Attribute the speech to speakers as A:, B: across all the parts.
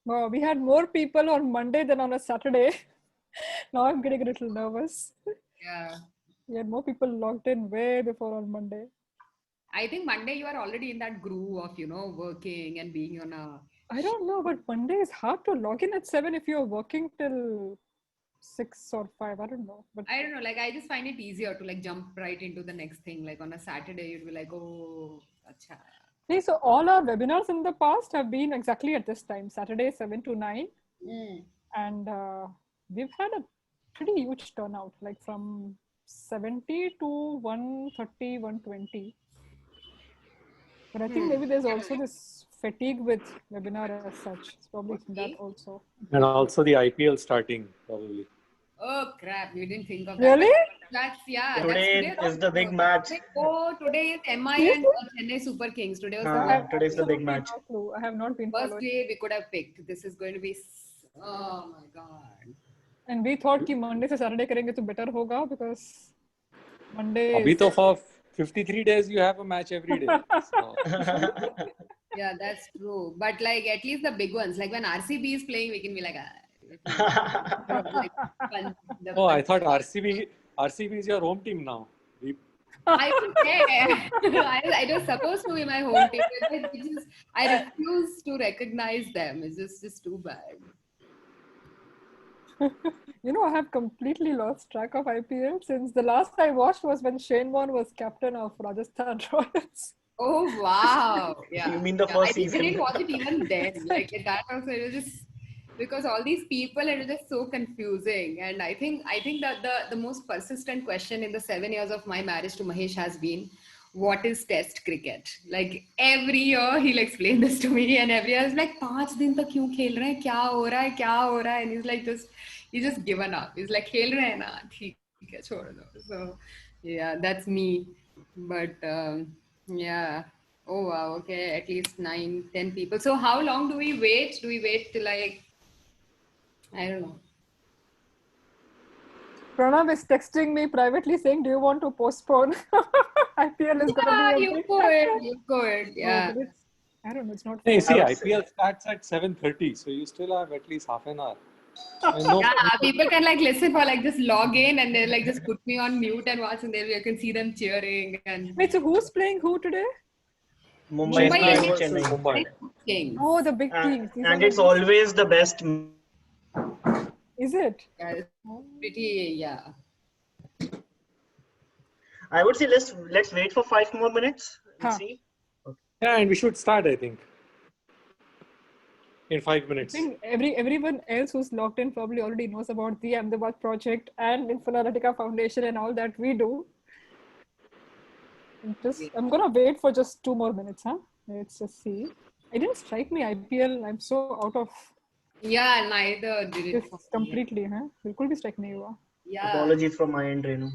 A: Wow, we had more people on Monday than on a Saturday. Now I'm getting a little nervous.
B: Yeah.
A: We had more people logged in way before on Monday.
B: I think Monday you are already in that groove of, working and being on a...
A: I don't know, but Monday is hard to log in at 7 if you're working till 6 or 5. I don't know. But
B: I don't know, like I just find it easier to like jump right into the next thing. Like on a Saturday, you'd be like, oh, acha.
A: hey, so all our webinars in the past have been exactly at this time, Saturday 7 to 9.
B: Mm.
A: And we've had a pretty huge turnout, like from 70 to 130, 120. But I think maybe there's also this fatigue with webinar as such. It's probably that
B: Okay.
A: also.
C: And also the IPL starting probably.
B: Oh crap, we didn't think of that.
A: Really?
B: But that's
D: Today is the big match.
B: Today is MI and
A: Seriously?
B: Chennai Super Kings. Today was
D: Today's the big
A: Absolutely
D: match.
A: no clue. I have not been
B: first
A: following.
B: day we could have picked. This is going to be, oh my god.
A: And we thought कि Monday से Saturday करेंगे तो better होगा because Monday
C: Abhi
A: is...
C: to for 53 days you have a match every day. So,
B: Yeah, that's true. But like at least the big ones, like when RCB is playing, we can be like,
C: oh, I thought RCB is your home team now.
B: I don't care. I was supposed to be my home team. I refuse to recognize them. It's just too bad.
A: You know, I have completely lost track of IPL since the last I watched was when Shane Warne was captain of Rajasthan Royals.
B: Oh wow! Yeah.
D: You mean the first
B: I
D: season?
B: didn't watch it even then. Like that also, it was just because all these people, it was just so confusing. And I think that the most persistent question in the 7 years of my marriage to Mahesh has been, what is Test cricket? Like every year he'll explain this to me, and every year is like, 5 दिन तक क्यों खेल रहे हैं? क्या हो रहा है? क्या हो रहा है? And he's just given up. He's like, खेल रहे हैं ना, ठीक है, छोड़ दो. So yeah, that's me. But yeah. Oh wow. Okay, at least 9-10 people. So how long do we wait? Do we wait till like, I don't know.
A: Pranav is texting me privately saying, do you want to postpone? IPL is going to be a big factor.
B: You could. Yeah.
A: No, but it's, I don't know, it's not
C: Hey,
A: fair.
C: see,
D: I would
C: IPL starts at 7:30, so you still have at least half an hour. No,
B: Yeah, people can like listen for like just log in and they like just put me on mute and watch, and there you can see them cheering and
A: Wait, so who's playing who today?
D: Mumbai is
B: Mumbai
D: playing
B: Indians.
D: Chennai.
C: Mumbai.
B: Kings.
A: Oh, the big teams. These are
D: And
A: the
D: it's
A: big-
D: always the best.
A: Is it?
B: Yeah, it's pretty. Yeah.
D: I would say let's wait for 5 more minutes and
A: Huh.
D: see.
C: Yeah, and we should start, I think, in 5
A: I
C: minutes.
A: think everyone else who's logged in probably already knows about the Ahmedabad project and Info-Analytica Foundation and all that we do. I'm gonna wait for just 2 more minutes, huh? Let's just see. It didn't strike me IPL. I'm so out of
B: Yeah, neither did it.
A: this completely, huh? बिल्कुल भी strike नहीं हुआ.
B: Yeah.
D: Apologies from my end, Renu.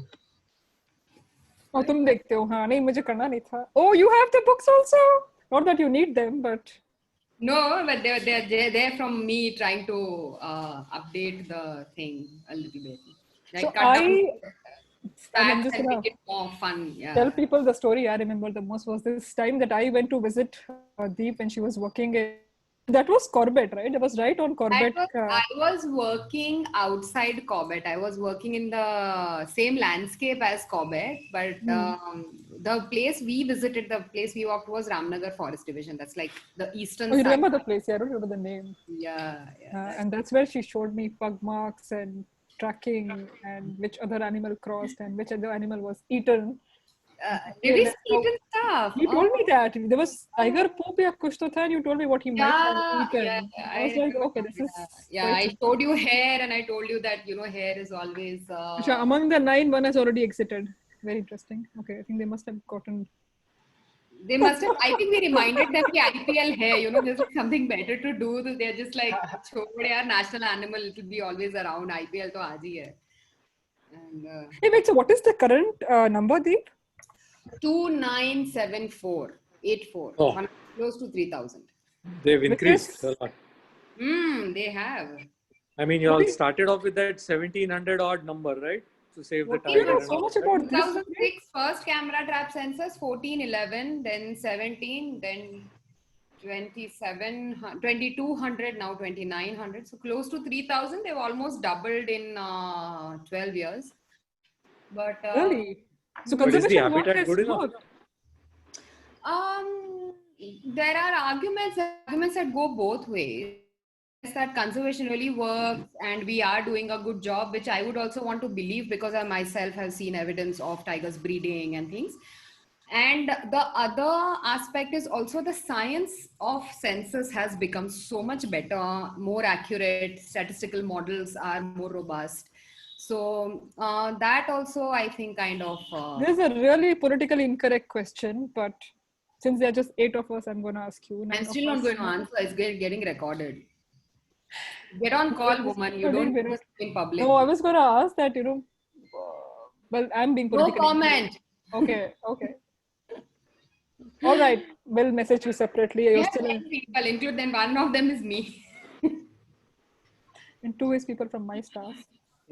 A: Oh, तुम देखते हो, हाँ? नहीं मुझे करना नहीं था. Oh, you have the books also. Not that you need them, but
B: No, but they're from me trying to update the thing a little bit. Like
A: So
B: cut down
A: I'm
B: stats
A: just
B: and
A: gonna
B: make it more fun. Yeah.
A: tell people the story I remember the most was this time that I went to visit Deep when she was working in, that was Corbett, right? It was right on Corbett.
B: I was working outside Corbett. I was working in the same landscape as Corbett, but the place we visited, the place we walked was Ramnagar Forest Division. That's like the eastern
A: Oh, you
B: side.
A: remember the place? Yeah, I don't remember the name.
B: Yeah.
A: And that's where she showed me pug marks and tracking and which other animal crossed and which other animal was eaten.
B: Did we eat and stuff?
A: You told me that there was tiger poop या कुछ तो था and you told me what he might have eaten.
B: Yeah,
A: I was like, okay, this is
B: I showed you hair and I told you that hair is always
A: among the 9, one has already exited. Very interesting. Okay, I think they must have gotten.
B: They must have. I think we reminded them the IPL hair. There's like something better to do. So they're just like, "Chhod yaar, national animal. It will be always around. IPL to aaj hi hai." And
A: Hey, wait. So what is the current number, Deep?
B: 297484.
C: Oh.
B: Close to 3,000.
C: They've increased a lot.
B: They have.
C: I mean, you all started off with that 1700 odd number, right? To save the
A: You
C: tiger.
A: know
C: and
A: so
C: all
A: much
C: that.
A: about this.
B: 2006 first camera trap sensors, 1411, then 17, then 2200, now 2900. So close to 3000. They've almost doubled in 12 years. But
A: Really? So
C: But is the
A: conservation work
C: habitat
A: has
C: good enough?
A: worked.
B: there are arguments that go both ways. That conservation really works and we are doing a good job, which I would also want to believe because I myself have seen evidence of tigers breeding and things. And the other aspect is also the science of census has become so much better, more accurate, statistical models are more robust. So that also I think kind of...
A: This is a really politically incorrect question, but since there are just 8 of us, I'm going to ask you. 9
B: I'm
A: of
B: still not
A: us.
B: going to answer. It's getting recorded. Get on call, woman. You don't do this in public.
A: No, I was going to ask that, well, I'm being
B: No
A: politically
B: comment.
A: incorrect. Okay. All right. We'll message you separately.
B: We
A: You're
B: have
A: still
B: 10 people, include then one of them is me.
A: in 2 ways people from my staff.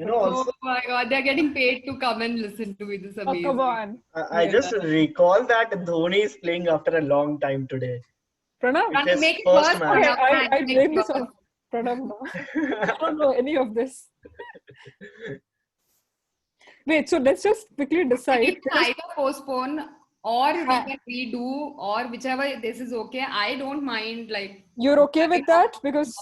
D: Also,
B: Oh my God, they're getting paid to come and listen to me. This is
A: Oh,
B: amazing.
A: come on.
D: I just recall that Dhoni is playing after a long time today.
A: Pranav?
D: It's his
B: Make it
D: first
B: worse,
D: match.
A: Okay,
B: Pranav.
A: I blame this on Pranav now. I don't know any of this. Wait, so let's just quickly decide.
B: We can either postpone or we can redo or whichever this is okay. I don't mind like...
A: You're okay with that? Because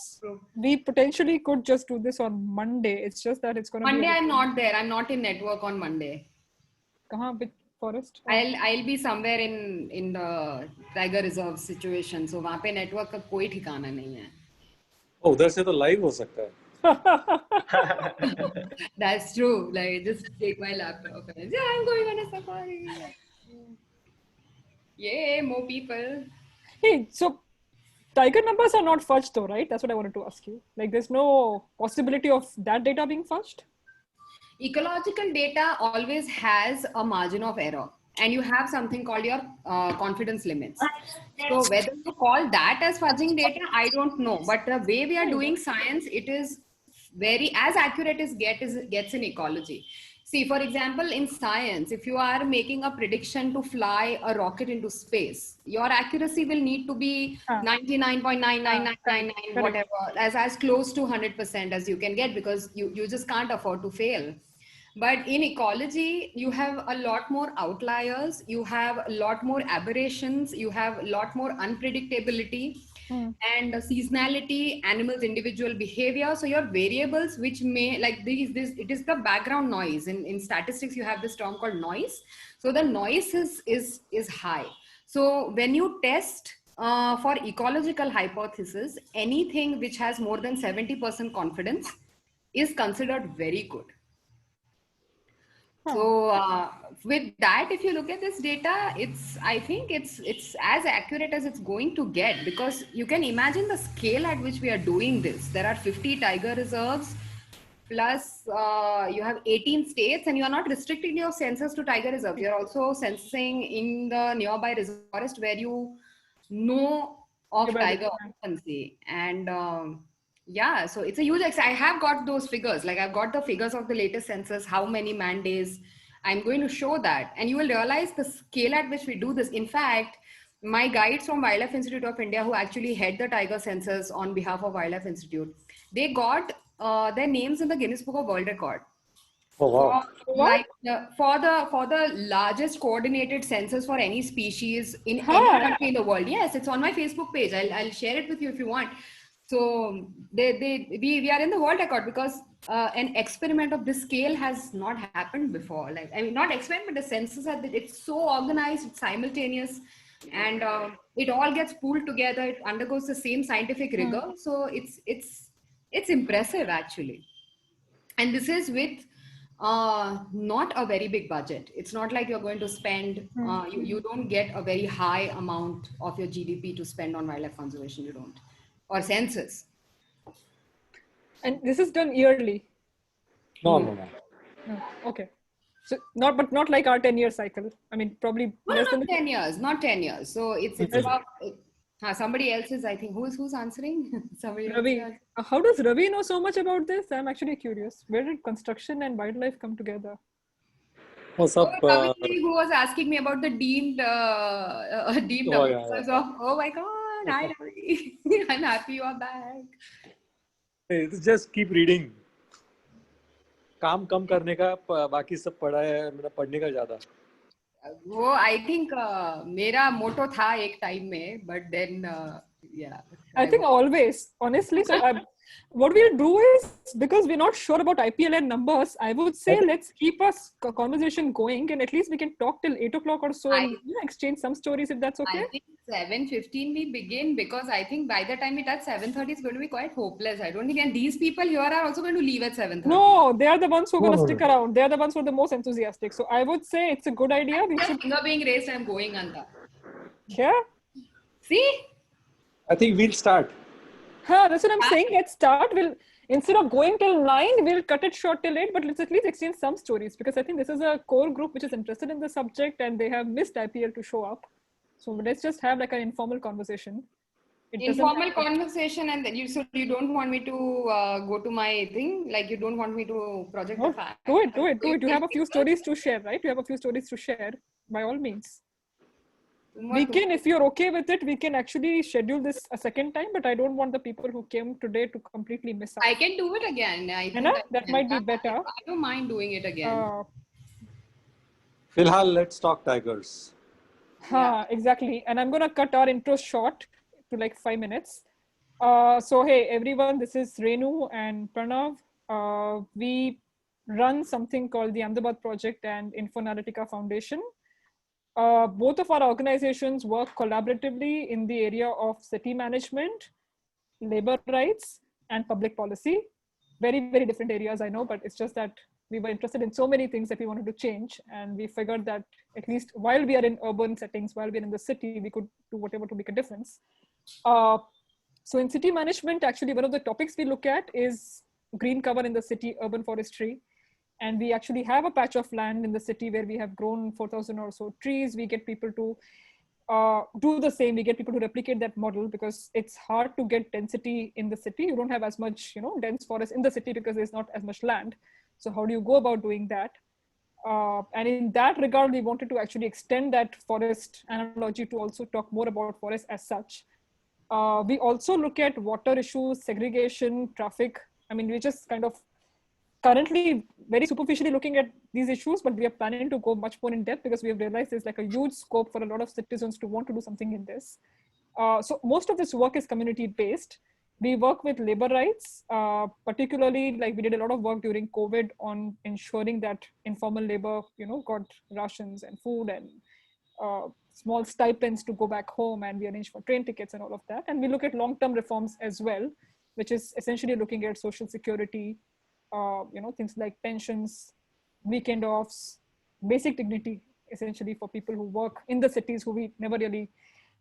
A: we potentially could just do this on Monday. It's just that it's going to be...
B: Monday I'm not there. I'm not in network on Monday.
A: Kahan? Which forest?
B: I'll be somewhere in the tiger reserve situation. So वहाँ पे network का कोई ठिकाना नहीं है.
C: Oh, उधर से तो live हो सकता है.
B: That's true. Like, just take my laptop and yeah, I'm going on a safari. Yay, more people.
A: Hey, so tiger numbers are not fudged though, right? That's what I wanted to ask you. Like, there's no possibility of that data being fudged?
B: Ecological data always has a margin of error. And you have something called your confidence limits. So whether you call that as fudging data, I don't know. But the way we are doing science, it is very as accurate as gets in ecology. See, for example, in science, if you are making a prediction to fly a rocket into space, your accuracy will need to be 99.99999, whatever, as close to 100% as you can get, because you just can't afford to fail. But in ecology, you have a lot more outliers, you have a lot more aberrations, you have a lot more unpredictability and seasonality, animals' individual behavior. So your variables, which may like it is the background noise. In statistics, you have this term called noise. So the noise is high. So when you test for ecological hypothesis, anything which has more than 70% confidence is considered very good. So with that, if you look at this data, I think it's as accurate as it's going to get, because you can imagine the scale at which we are doing this. There are 50 tiger reserves, plus you have 18 states, and you are not restricting your census to tiger reserves. You're also censusing in the nearby reserve forest where you know of tiger occupancy. And yeah, so it's a huge... I have got those figures. Like, I've got the figures of the latest census, how many man days. I'm going to show that. And you will realize the scale at which we do this. In fact, my guides from Wildlife Institute of India, who actually head the tiger census on behalf of Wildlife Institute, they got their names in the Guinness Book of World Record.
C: Oh, wow.
B: For the largest coordinated census for any species in any country in the world. Yes, it's on my Facebook page. I'll share it with you if you want. So we are in the world record because an experiment of this scale has not happened before. Like, I mean, not experiment, but the census, it's so organized, it's simultaneous, and it all gets pooled together. It undergoes the same scientific rigor. So it's impressive actually. And this is with not a very big budget. It's not like you're going to spend, you don't get a very high amount of your GDP to spend on wildlife conservation, you don't. Or census.
A: And this is done yearly?
C: No.
A: Okay. So not like our 10-year cycle. I mean, probably less than
B: 10 years, not 10 years. So it's about... somebody else is, I think, who's answering? Somebody
A: Ravi. How does Ravi know so much about this? I'm actually curious. Where did construction and wildlife come together?
C: What's up?
B: Ravi, who was asking me about the deemed
C: yeah.
B: of, oh my God. Hi, Ravi. I'm happy you are back.
C: Hey, just keep reading. काम कम करने का बाकी सब पढ़ा है मतलब पढ़ने का ज्यादा.
B: वो I think मेरा मोटो था एक टाइम में, but then yeah.
A: I think always, honestly. So what we'll do is, because we're not sure about IPL and numbers, I would say let's keep us conversation going, and at least we can talk till 8 o'clock or so and exchange some stories if that's okay.
B: I think 7:15 we begin, because I think by the time we touch 7:30 it's going to be quite hopeless. I don't think, and these people here are also going to leave at 7:30.
A: No, they are the ones who are going to stick around. They are the ones who are the most enthusiastic. So I would say it's a good idea. We should.
B: Finger being raised, I'm going, Anta.
A: Yeah.
B: See?
C: I think we'll start.
A: That's what I'm saying. Let's start. We'll, instead of going till 9, we'll cut it short till 8, but let's at least exchange some stories, because I think this is a core group which is interested in the subject and they have missed IPL to show up. So let's just have like an informal conversation.
B: Informal conversation, and then you don't want me to go to my thing, like you don't want me to project the fact.
A: Do it. You have a few stories to share, right? You have a few stories to share, by all means. We can, if you're okay with it, we can actually schedule this a second time, but I don't want the people who came today to completely miss out.
B: I can do it again. I think
A: that might be better.
B: I don't mind doing it again.
C: Filhal, let's talk Tigers.
A: Exactly. And I'm going to cut our intro short to like 5 minutes. So, hey, everyone, this is Renu and Pranav. We run something called the Ahmedabad Project and Infoanalytica Foundation. Both of our organizations work collaboratively in the area of city management, labor rights, and public policy. Very, very different areas, I know, but it's just that we were interested in so many things that we wanted to change. And we figured that at least while we are in urban settings, while we're in the city, we could do whatever to make a difference. So in city management, actually, one of the topics we look at is green cover in the city, urban forestry. And we actually have a patch of land in the city where we have grown 4,000 or so trees. We get people to do the same. We get people to replicate that model, because it's hard to get density in the city. You don't have as much, dense forest in the city because there's not as much land. So how do you go about doing that? And in that regard, we wanted to actually extend that forest analogy to also talk more about forest as such. We also look at water issues, segregation, traffic. I mean, we just kind of currently very superficially looking at these issues, but we are planning to go much more in depth, because we have realized there's like a huge scope for a lot of citizens to want to do something in this. So most of this work is community based. We work with labor rights, particularly like we did a lot of work during COVID on ensuring that informal labor, got rations and food and small stipends to go back home, and we arrange for train tickets and all of that. And we look at long-term reforms as well, which is essentially looking at social security, things like pensions, weekend offs, basic dignity, essentially for people who work in the cities who we never really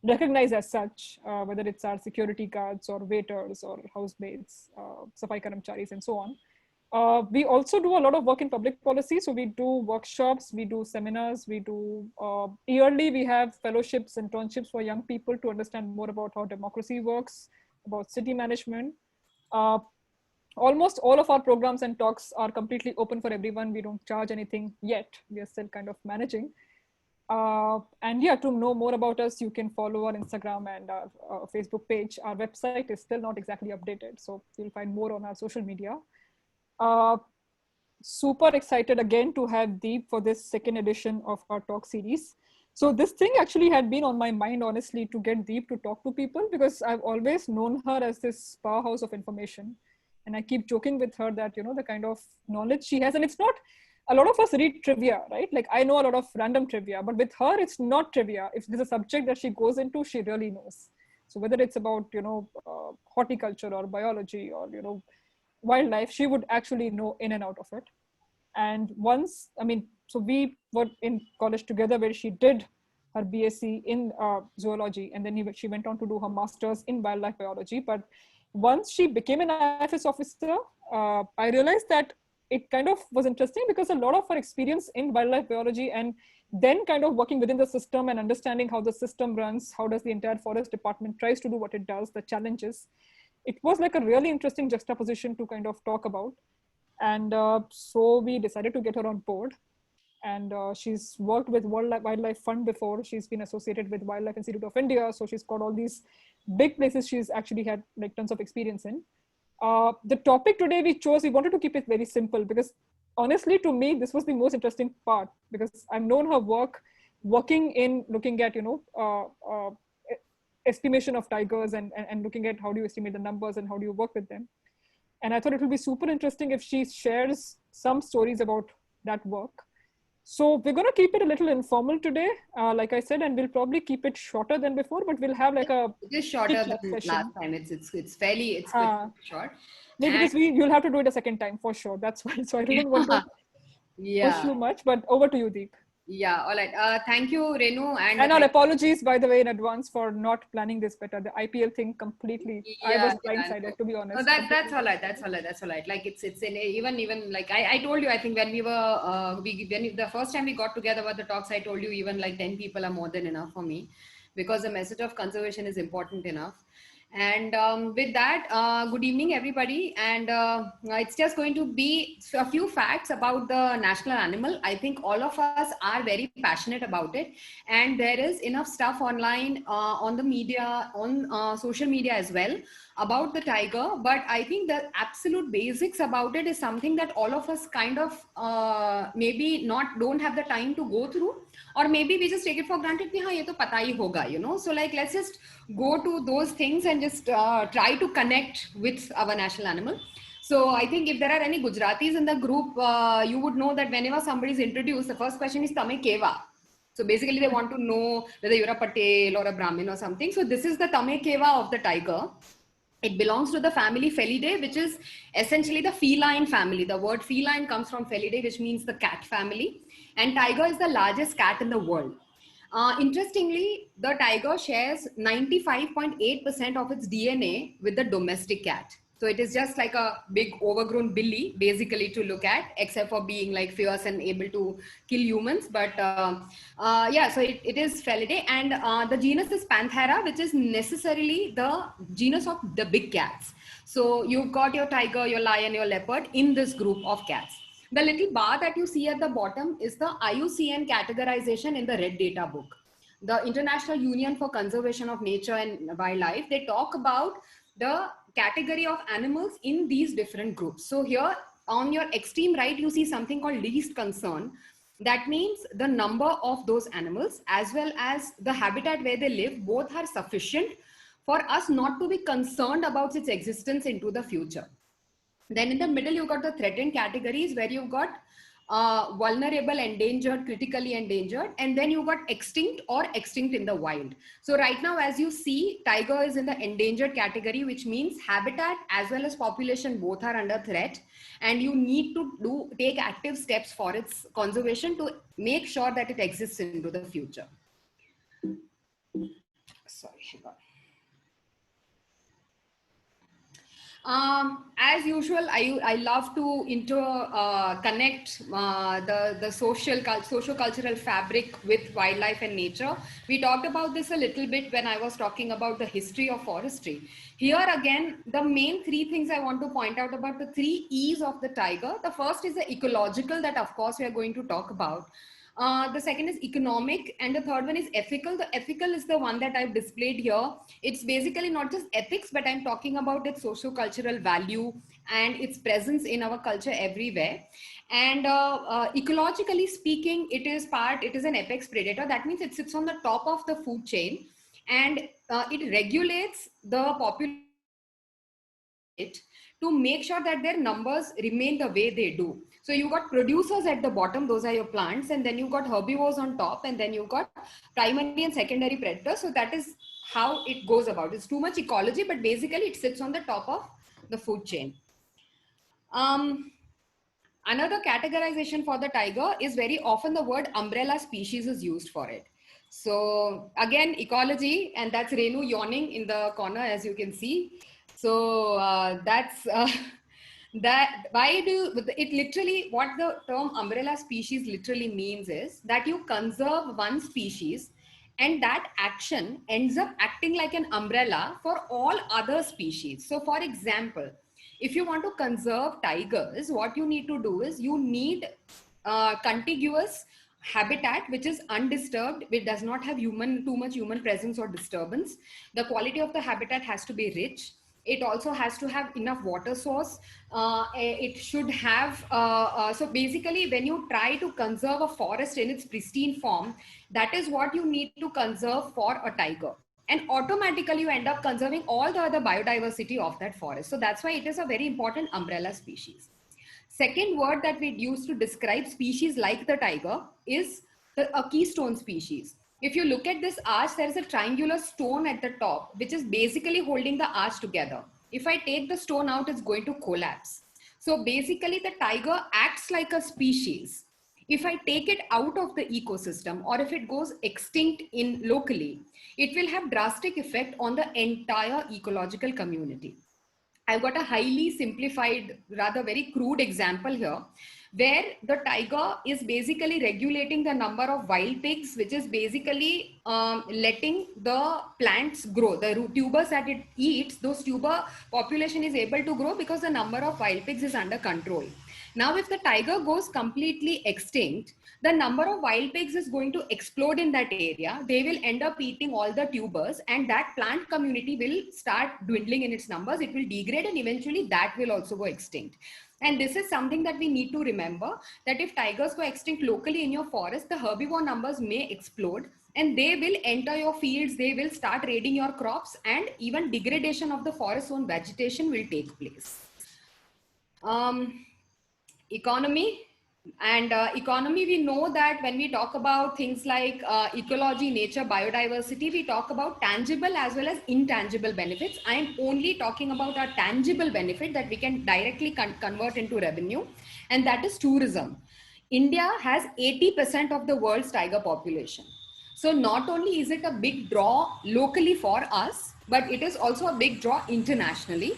A: recognize as such, whether it's our security guards or waiters or housemaids, safai karamcharis and so on. We also do a lot of work in public policy. So we do workshops, we do seminars, we do yearly, we have fellowships, internships for young people to understand more about how democracy works, about city management. Almost all of our programs and talks are completely open for everyone. We don't charge anything yet. We are still kind of managing. And yeah, to know more about us, you can follow our Instagram and our Facebook page. Our website is still not exactly updated, so you'll find more on our social media. Super excited again to have Deep for this second edition of our talk series. So this thing actually had been on my mind, honestly, to get Deep to talk to people, because I've always known her as this powerhouse of information. And I keep joking with her that, the kind of knowledge she has, and it's not, a lot of us read trivia, right? Like I know a lot of random trivia, but with her, it's not trivia. If there's a subject that she goes into, she really knows. So whether it's about, horticulture or biology or, wildlife, she would actually know in and out of it. And once, so we were in college together where she did her BSc in zoology, and then she went on to do her master's in wildlife biology. But once she became an IFS officer, I realized that it kind of was interesting, because a lot of her experience in wildlife biology and then kind of working within the system and understanding how the system runs, how does the entire forest department tries to do what it does, the challenges, it was like a really interesting juxtaposition to kind of talk about. And so we decided to get her on board. And she's worked with World Wildlife Fund before. She's been associated with Wildlife Institute of India. So she's got all these big places she's actually had like tons of experience in. The topic today we chose, we wanted to keep it very simple because honestly, to me, this was the most interesting part because I've known her work, working in looking at, estimation of tigers and looking at how do you estimate the numbers and how do you work with them. And I thought it would be super interesting if she shares some stories about that work. So we're going to keep it a little informal today, like I said, and we'll probably keep it shorter than before, but we'll have like a
B: It is shorter
A: chit-chat
B: than
A: session.
B: last time. It's fairly short.
A: No, because you'll have to do it a second time for sure. That's why. So I don't want to push you much, but over to you, Deep.
B: Yeah, all right. Thank you, Renu.
A: And our apologies, by the way, in advance for not planning this better. The IPL thing completely, I was blindsided, to be honest.
B: No, that's all right. That's all right. That's all right. Like it's in even like I told you, I think when we were when the first time we got together about the talks, I told you even like 10 people are more than enough for me because the message of conservation is important enough. And with that, good evening, everybody. And it's just going to be a few facts about the national animal. I think all of us are very passionate about it. And there is enough stuff online, on the media, on social media as well about the tiger. But I think the absolute basics about it is something that all of us kind of maybe don't have the time to go through. Or maybe we just take it for granted, हाँ ये तो पता ही होगा, So like, let's just go to those things and just try to connect with our national animal. So I think if there are any Gujaratis in the group, you would know that whenever somebody is introduced, the first question is Tame Keva. So basically they want to know whether you're a Patel or a Brahmin or something. So this is the Tame Keva of the tiger. It belongs to the family Felidae, which is essentially the feline family. The word feline comes from Felidae, which means the cat family. And tiger is the largest cat in the world. Interestingly, the tiger shares 95.8% of its DNA with the domestic cat. So it is just like a big overgrown billy, basically, to look at, except for being like fierce and able to kill humans. But yeah, so it is Felidae. And the genus is Panthera, which is necessarily the genus of the big cats. So you've got your tiger, your lion, your leopard in this group of cats. The little bar that you see at the bottom is the IUCN categorization in the Red Data book. The International Union for Conservation of Nature and Wildlife, they talk about the category of animals in these different groups. So here on your extreme right, you see something called least concern. That means the number of those animals as well as the habitat where they live, both are sufficient for us not to be concerned about its existence into the future. Then in the middle, you've got the threatened categories where you've got vulnerable, endangered, critically endangered, and then you've got extinct or extinct in the wild. So right now, as you see, tiger is in the endangered category, which means habitat as well as population both are under threat. And you need to take active steps for its conservation to make sure that it exists into the future. Sorry, Shiva. As usual, I love to connect the socio-cultural fabric with wildlife and nature. We talked about this a little bit when I was talking about the history of forestry. Here again, the main three things I want to point out about the 3 E's of the tiger. The first is the ecological, that of course we are going to talk about. The second is economic, and the third one is ethical. The ethical is the one that I've displayed here. It's basically not just ethics, but I'm talking about its socio-cultural value and its presence in our culture everywhere. And ecologically speaking, it is an apex predator. That means it sits on the top of the food chain, and it regulates the population to make sure that their numbers remain the way they do. So you got producers at the bottom, those are your plants, and then you got herbivores on top, and then you got primary and secondary predators. So that is how it goes about. It's too much ecology, but basically it sits on the top of the food chain. Another categorization for the tiger is very often the word umbrella species is used for it. So again, ecology, and that's Renu yawning in the corner, as you can see. So that's that. Why do it literally? What the term umbrella species literally means is that you conserve one species, and that action ends up acting like an umbrella for all other species. So, for example, if you want to conserve tigers, what you need to do is you need contiguous habitat which is undisturbed, which does not have too much human presence or disturbance. The quality of the habitat has to be rich. It also has to have enough water source. It should have, so basically when you try to conserve a forest in its pristine form, that is what you need to conserve for a tiger. And automatically you end up conserving all the other biodiversity of that forest. So that's why it is a very important umbrella species. Second word that we use to describe species like the tiger is a keystone species. If you look at this arch, there is a triangular stone at the top, which is basically holding the arch together. If I take the stone out, it's going to collapse. So basically the tiger acts like a species. If I take it out of the ecosystem, or if it goes extinct in locally, it will have drastic effect on the entire ecological community. I've got a highly simplified, rather very crude example here, where the tiger is basically regulating the number of wild pigs, which is basically letting the plants grow. The tubers that it eats, those tuber population is able to grow because the number of wild pigs is under control. Now, if the tiger goes completely extinct, the number of wild pigs is going to explode in that area. They will end up eating all the tubers, and that plant community will start dwindling in its numbers. It will degrade, and eventually that will also go extinct. And this is something that we need to remember, that if tigers go extinct locally in your forest, the herbivore numbers may explode, and they will enter your fields. They will start raiding your crops, and even degradation of the forest zone vegetation will take place. Economy. And economy, we know that when we talk about things like ecology, nature, biodiversity, we talk about tangible as well as intangible benefits. I am only talking about a tangible benefit that we can directly convert into revenue, and that is tourism. India has 80% of the world's tiger population. So not only is it a big draw locally for us, but it is also a big draw internationally.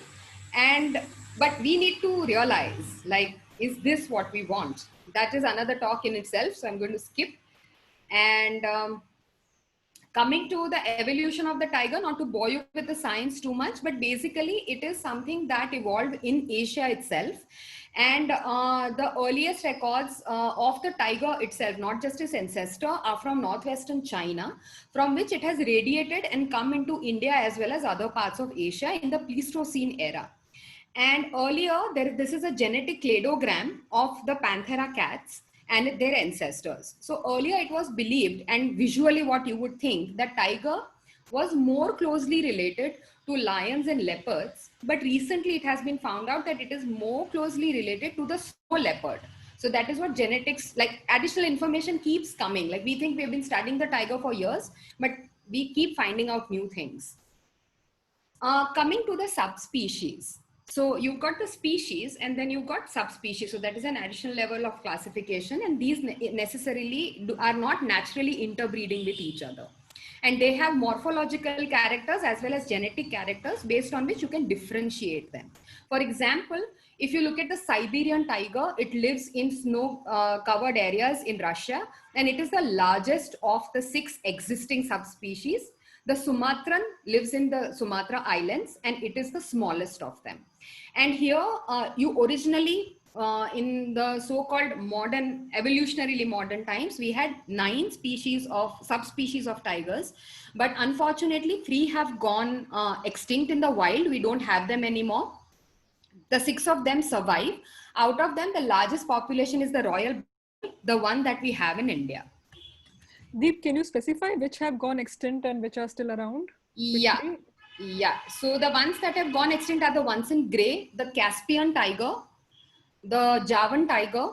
B: But we need to realize, like, is this what we want? That is another talk in itself, so I'm going to skip. And coming to the evolution of the tiger, not to bore you with the science too much, but basically it is something that evolved in Asia itself. And the earliest records of the tiger itself, not just its ancestor, are from northwestern China, from which it has radiated and come into India as well as other parts of Asia in the Pleistocene era. And earlier, this is a genetic cladogram of the Panthera cats and their ancestors. So earlier it was believed, and visually what you would think, that tiger was more closely related to lions and leopards. But recently it has been found out that it is more closely related to the snow leopard. So that is what genetics, like additional information keeps coming. Like we think we've been studying the tiger for years, but we keep finding out new things. Coming to the subspecies. So you've got the species and then you've got subspecies. So that is an additional level of classification, and these necessarily are not naturally interbreeding with each other. And they have morphological characters as well as genetic characters based on which you can differentiate them. For example, if you look at the Siberian tiger, it lives in snow covered areas in Russia, and it is the largest of the 6 existing subspecies. The Sumatran lives in the Sumatra Islands, and it is the smallest of them. And here you originally, in the so-called modern, evolutionarily modern times, we had 9 species of subspecies of tigers, but unfortunately 3 have gone extinct in the wild. We don't have them anymore. The 6 of them survive. Out of them, the largest population is the royal, the one that we have in India.
A: Deep, can you specify which have gone extinct and which are still around?
B: Yeah. Yeah. So the ones that have gone extinct are the ones in gray: the Caspian tiger, the Javan tiger,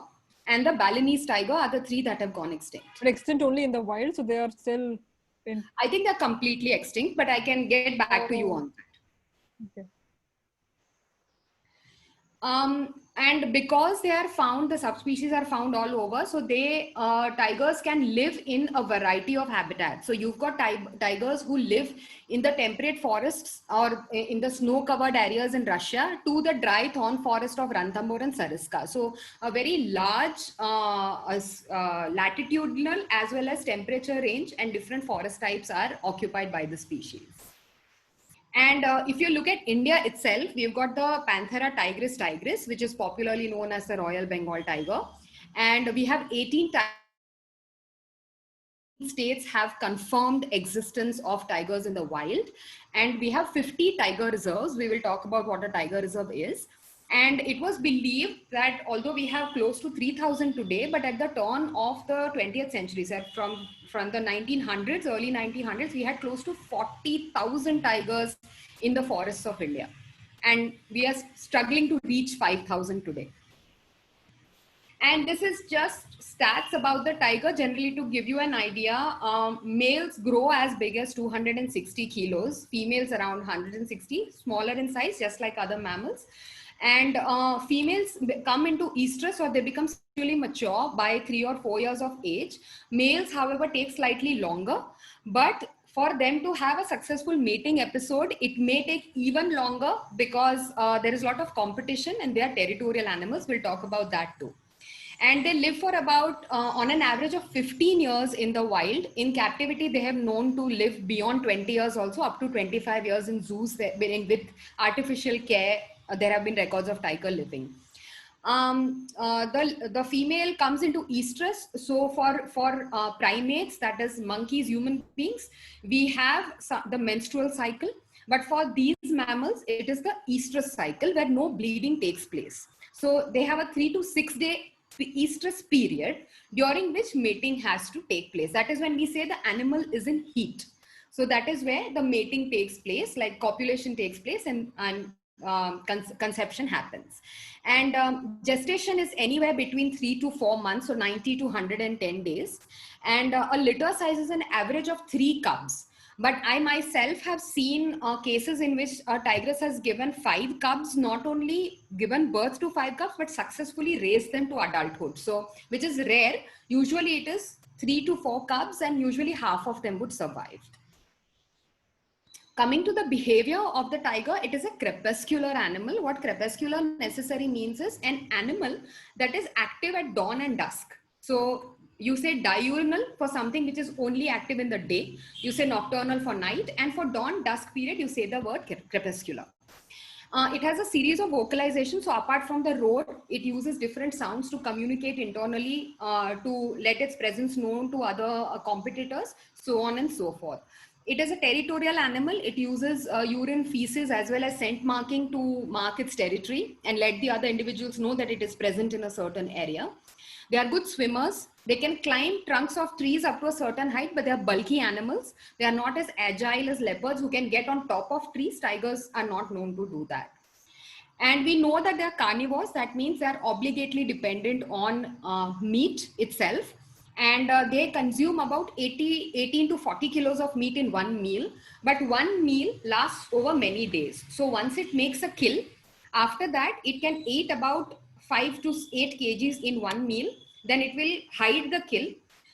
B: and the Balinese tiger are the 3 that have gone extinct.
A: But extinct only in the wild, so they are still in.
B: I think they're completely extinct, but I can get back to you on that.
A: Okay.
B: And because they are found, the subspecies are found all over, so they tigers can live in a variety of habitats. So you've got tigers who live in the temperate forests or in the snow-covered areas in Russia, to the dry thorn forest of Ranthambore and Sariska. So a very large latitudinal as well as temperature range, and different forest types are occupied by the species. And if you look at India itself, we've got the Panthera tigris, which is popularly known as the Royal Bengal tiger. And we have 18 states have confirmed existence of tigers in the wild, and we have 50 tiger reserves. We will talk about what a tiger reserve is. And it was believed that although we have close to 3,000 today, but at the turn of the 20th century, so from the 1900s, early 1900s, we had close to 40,000 tigers in the forests of India. And we are struggling to reach 5,000 today. And this is just stats about the tiger. Generally, to give you an idea, males grow as big as 260 kilos, females around 160, smaller in size, just like other mammals. And females come into estrus, or they become sexually mature by 3 or 4 years of age. Males, however, take slightly longer, but for them to have a successful mating episode, it may take even longer because there is a lot of competition and they are territorial animals. We'll talk about that too. And they live for about, on an average of 15 years in the wild. In captivity, they have known to live beyond 20 years also, up to 25 years in zoos with artificial care. There have been records of tiger living. The female comes into estrus. So for primates, that is monkeys, human beings, we have the menstrual cycle. But for these mammals, it is the estrus cycle where no bleeding takes place. So they have a 3 to 6 day estrus period during which mating has to take place. That is when we say the animal is in heat. So that is where the mating takes place, like copulation takes place, and conception happens. And gestation is anywhere between 3 to 4 months, so 90 to 110 days. And a litter size is an average of 3 cubs. But I myself have seen cases in which a tigress has given 5 cubs, not only given birth to 5 cubs, but successfully raised them to adulthood. So, which is rare. Usually it is 3 to 4 cubs, and usually half of them would survive. Coming to the behavior of the tiger, it is a crepuscular animal. What crepuscular necessarily means is an animal that is active at dawn and dusk. So you say diurnal for something which is only active in the day. You say nocturnal for night. And for dawn, dusk period, you say the word crepuscular. It has a series of vocalizations. So apart from the roar, it uses different sounds to communicate internally, to let its presence known to other competitors, so on and so forth. It is a territorial animal. It uses urine, feces, as well as scent marking to mark its territory and let the other individuals know that it is present in a certain area. They are good swimmers. They can climb trunks of trees up to a certain height, but they are bulky animals. They are not as agile as leopards who can get on top of trees. Tigers are not known to do that. And we know that they are carnivores. That means they are obligately dependent on meat itself. And they consume about 18 to 40 kilos of meat in one meal. But one meal lasts over many days. So once it makes a kill, after that, it can eat about 5 to 8 kgs in one meal. Then it will hide the kill.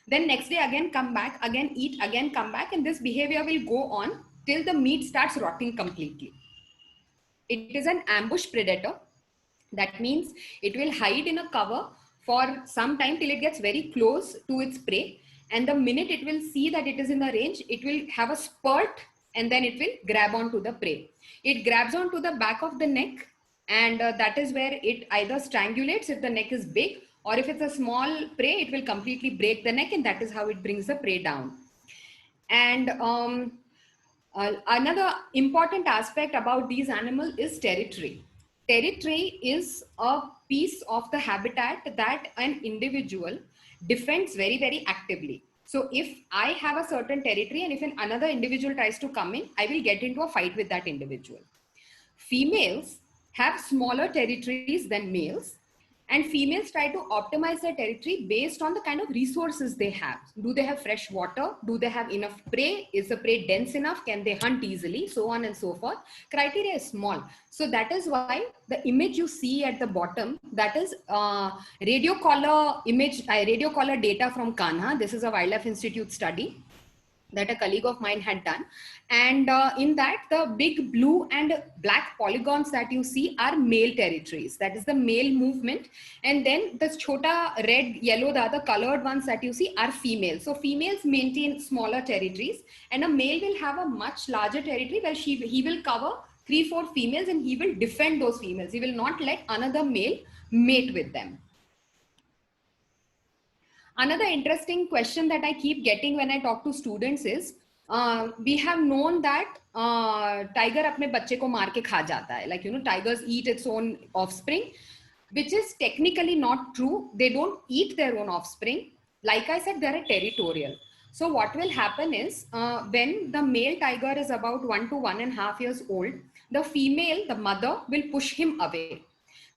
B: Then next day again come back, again eat, again come back. And this behavior will go on till the meat starts rotting completely. It is an ambush predator. That means it will hide in a cover for some time till it gets very close to its prey. And the minute it will see that it is in the range, it will have a spurt and then it will grab onto the prey. It grabs onto the back of the neck, and that is where it either strangulates if the neck is big, or if it's a small prey, it will completely break the neck, and that is how it brings the prey down. And another important aspect about these animals is territory. Territory is a piece of the habitat that an individual defends very, very actively. So if I have a certain territory and if another individual tries to come in, I will get into a fight with that individual. Females have smaller territories than males, and females try to optimize their territory based on the kind of resources they have. Do they have fresh water? Do they have enough prey? Is the prey dense enough? Can they hunt easily? So on and so forth. Criteria is small. So that is why the image you see at the bottom, that is radio collar image, radio collar data from Kanha. This is a Wildlife Institute study that a colleague of mine had done. And in that, the big blue and black polygons that you see are male territories. That is the male movement. And then the chota, red, yellow, the other colored ones that you see are female. So females maintain smaller territories, and a male will have a much larger territory where he will cover 3-4 females and he will defend those females. He will not let another male mate with them. Another interesting question that I keep getting when I talk to students is, we have known that tiger अपने बच्चे को मार के खा जाता है. Like, you know, tigers eat its own offspring, which is technically not true. They don't eat their own offspring. Like I said, they're territorial. So what will happen is, when the male tiger is about 1 to 1.5 years old, the female, the mother, will push him away.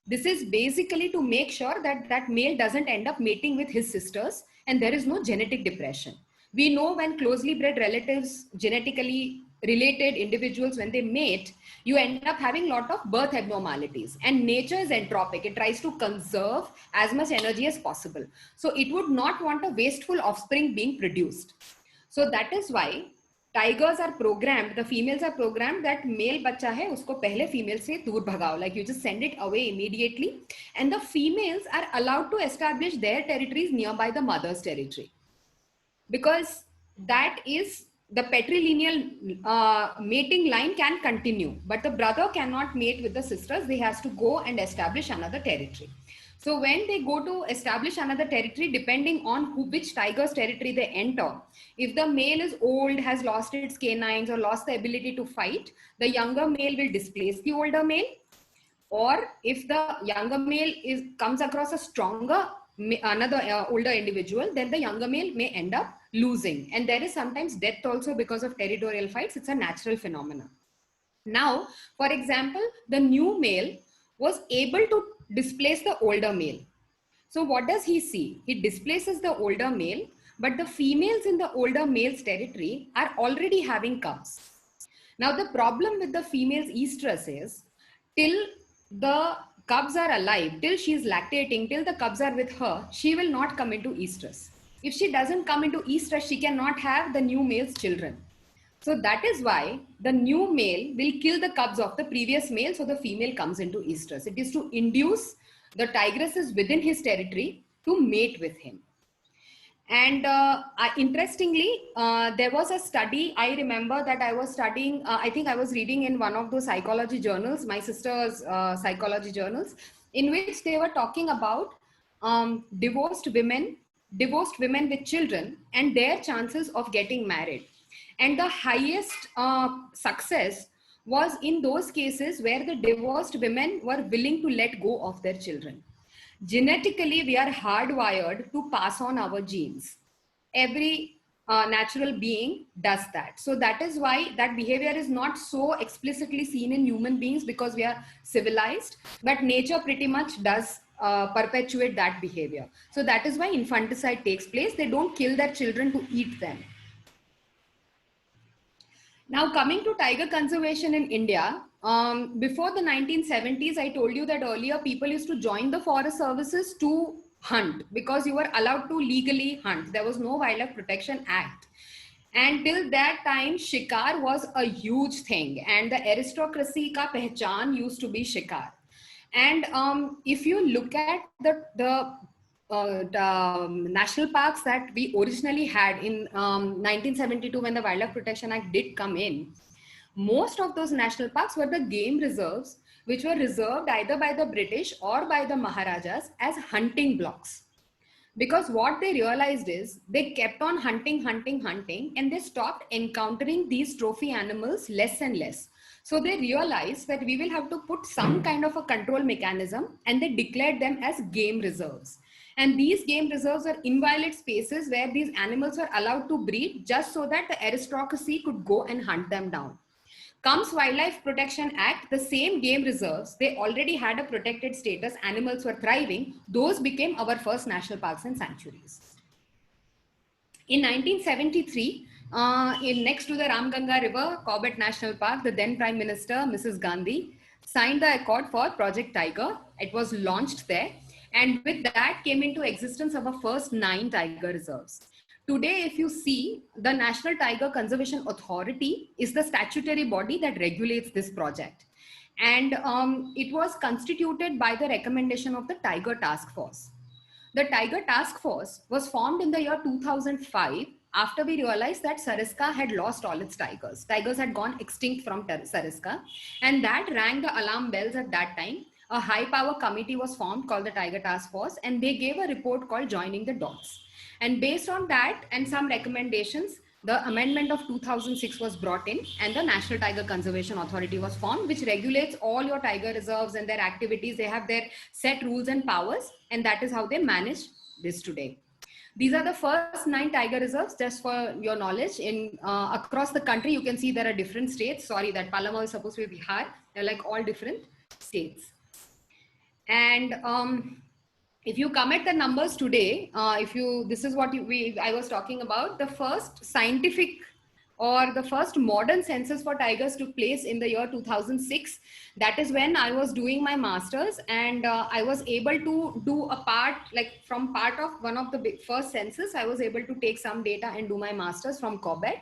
B: This is basically to make sure that that male doesn't end up mating with his sisters and there is no genetic depression. We know when closely bred relatives, genetically related individuals, when they mate, you end up having a lot of birth abnormalities, and nature is entropic. It tries to conserve as much energy as possible. So it would not want a wasteful offspring being produced. So that is why tigers are programmed, the females are programmed that male bacha hai, usko pehle female se dur bhagao. Like, you just send it away immediately. And the females are allowed to establish their territories nearby the mother's territory. Because that is the patrilineal mating line can continue, but the brother cannot mate with the sisters. They have to go and establish another territory. So when they go to establish another territory, depending on which tiger's territory they enter, if the male is old, has lost its canines or lost the ability to fight, the younger male will displace the older male. Or if the younger male comes across a stronger, another older individual, then the younger male may end up losing. And there is sometimes death also because of territorial fights. It's a natural phenomenon. Now, for example, the new male was able to displace the older male. So what does he see? He displaces the older male, but the females in the older male's territory are already having cubs. Now, the problem with the female's estrus is, till the cubs are alive, till she's lactating, till the cubs are with her, she will not come into estrus. If she doesn't come into estrus, she cannot have the new male's children. So that is why the new male will kill the cubs of the previous male, so the female comes into estrus. It is to induce the tigresses within his territory to mate with him. And interestingly, there was a study, I remember that I was studying, I think I was reading in one of those psychology journals, my sister's psychology journals, in which they were talking about divorced women with children and their chances of getting married. And the highest success was in those cases where the divorced women were willing to let go of their children. Genetically, we are hardwired to pass on our genes. Every natural being does that. So that is why that behavior is not so explicitly seen in human beings, because we are civilized, but nature pretty much does perpetuate that behavior. So that is why infanticide takes place. They don't kill their children to eat them. Now, coming to tiger conservation in India, before the 1970s, I told you that earlier people used to join the forest services to hunt, because you were allowed to legally hunt. There was no Wildlife Protection Act. And till that time, shikar was a huge thing, and the aristocracy ka pehchan used to be shikar. And if you look at the national parks that we originally had in 1972, when the Wildlife Protection Act did come in, most of those national parks were the game reserves, which were reserved either by the British or by the Maharajas as hunting blocks. Because what they realized is they kept on hunting, and they stopped encountering these trophy animals less and less. So they realized that we will have to put some kind of a control mechanism, and they declared them as game reserves. And these game reserves are inviolate spaces where these animals were allowed to breed, just so that the aristocracy could go and hunt them down. Comes Wildlife Protection Act, the same game reserves, they already had a protected status, animals were thriving, those became our first national parks and sanctuaries. In 1973, next to the Ramganga River, Corbett National Park, the then Prime Minister, Mrs. Gandhi, signed the accord for Project Tiger. It was launched there. And with that came into existence our first 9 tiger reserves. Today, if you see, the National Tiger Conservation Authority is the statutory body that regulates this project. And it was constituted by the recommendation of the Tiger Task Force. The Tiger Task Force was formed in the year 2005 after we realized that Sariska had lost all its tigers. Tigers had gone extinct from Sariska, and that rang the alarm bells at that time. a high power committee was formed called the Tiger Task Force, and they gave a report called Joining the Dots. And based on that and some recommendations, the amendment of 2006 was brought in, and the National Tiger Conservation Authority was formed, which regulates all your tiger reserves and their activities. They have their set rules and powers, and that is how they manage this today. These are the first 9 tiger reserves, just for your knowledge. In across the country, you can see there are different states. Sorry, that Palama is supposed to be Bihar. They're like all different states. And if you come at the numbers today, this is what I was talking about. The first scientific or the first modern census for tigers took place in the year 2006. That is when I was doing my master's, and I was able to do a part, like from part of one of the first census, I was able to take some data and do my master's from Corbett.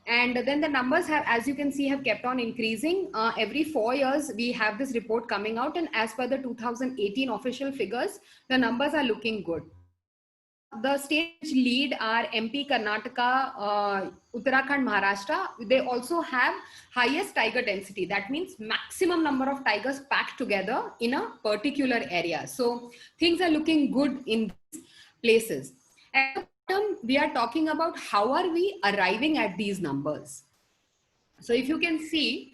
B: And then the numbers have, as you can see, have kept on increasing. Every 4 years, we have this report coming out. And as per the 2018 official figures, the numbers are looking good. The states which lead are MP, Karnataka, Uttarakhand, Maharashtra. They also have highest tiger density. That means maximum number of tigers packed together in a particular area. So things are looking good in these places. At the bottom, we are talking about how are we arriving at these numbers. So if you can see,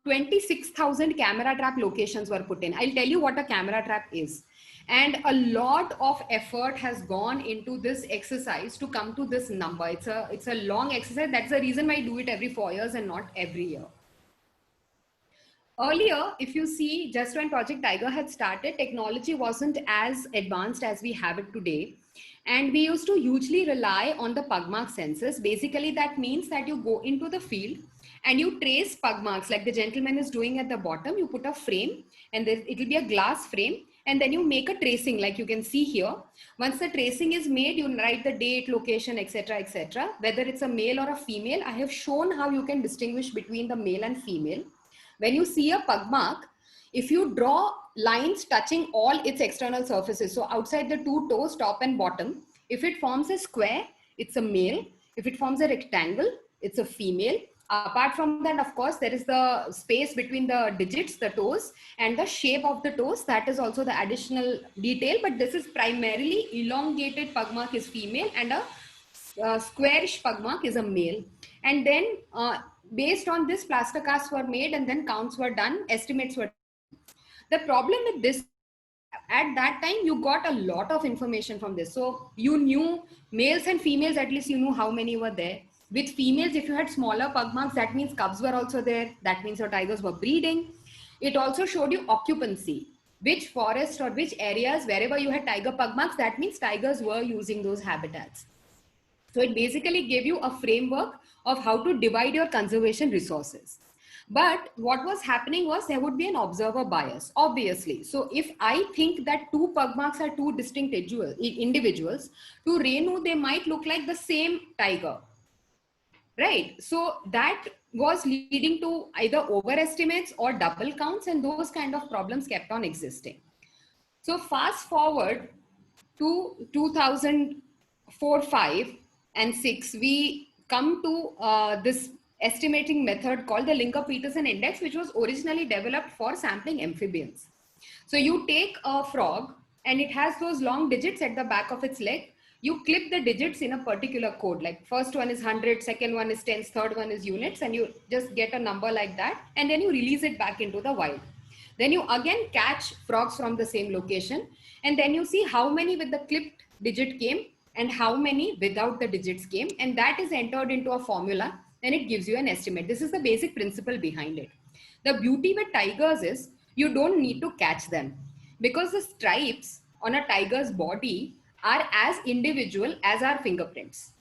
B: 26,000 camera trap locations were put in. I'll tell you what a camera trap is. And a lot of effort has gone into this exercise to come to this number. It's a long exercise. That's the reason why I do it every 4 years and not every year. Earlier, if you see, just when Project Tiger had started, technology wasn't as advanced as we have it today. And we used to hugely rely on the pug mark census. Basically, that means that you go into the field and you trace pug marks like the gentleman is doing at the bottom. You put a frame, and it will be a glass frame. And then you make a tracing like you can see here. Once the tracing is made, you write the date, location, etc., etc. Whether it's a male or a female, I have shown how you can distinguish between the male and female. When you see a pug mark, if you draw lines touching all its external surfaces, so outside the 2 toes, top and bottom, if it forms a square, it's a male. If it forms a rectangle, it's a female. Apart from that, of course, there is the space between the digits, the toes, and the shape of the toes. That is also the additional detail, but this is primarily elongated pug mark is female, and a squarish pug mark is a male. And then based on this, plaster casts were made, and then counts were done, estimates were done. The problem with this, at that time, you got a lot of information from this. So you knew males and females, at least you knew how many were there. With females, if you had smaller pug marks, that means cubs were also there. That means your tigers were breeding. It also showed you occupancy, which forest or which areas, wherever you had tiger pug marks, that means tigers were using those habitats. So it basically gave you a framework of how to divide your conservation resources. But what was happening was there would be an observer bias, obviously. So if I think that 2 pug marks are 2 distinct individuals, to Renu, they might look like the same tiger. Right. So that was leading to either overestimates or double counts, and those kind of problems kept on existing. So fast forward to 2004, 5 and 6, we come to this estimating method called the Linker-Peterson index, which was originally developed for sampling amphibians. So you take a frog and it has those long digits at the back of its leg. You clip the digits in a particular code, like first one is 100, second one is tens, third one is units, and you just get a number like that, and then you release it back into the wild. Then you again catch frogs from the same location, and then you see how many with the clipped digit came and how many without the digits came, and that is entered into a formula, and it gives you an estimate. This is the basic principle behind it. The beauty with tigers is you don't need to catch them, because the stripes on a tiger's body are as individual as our fingerprints.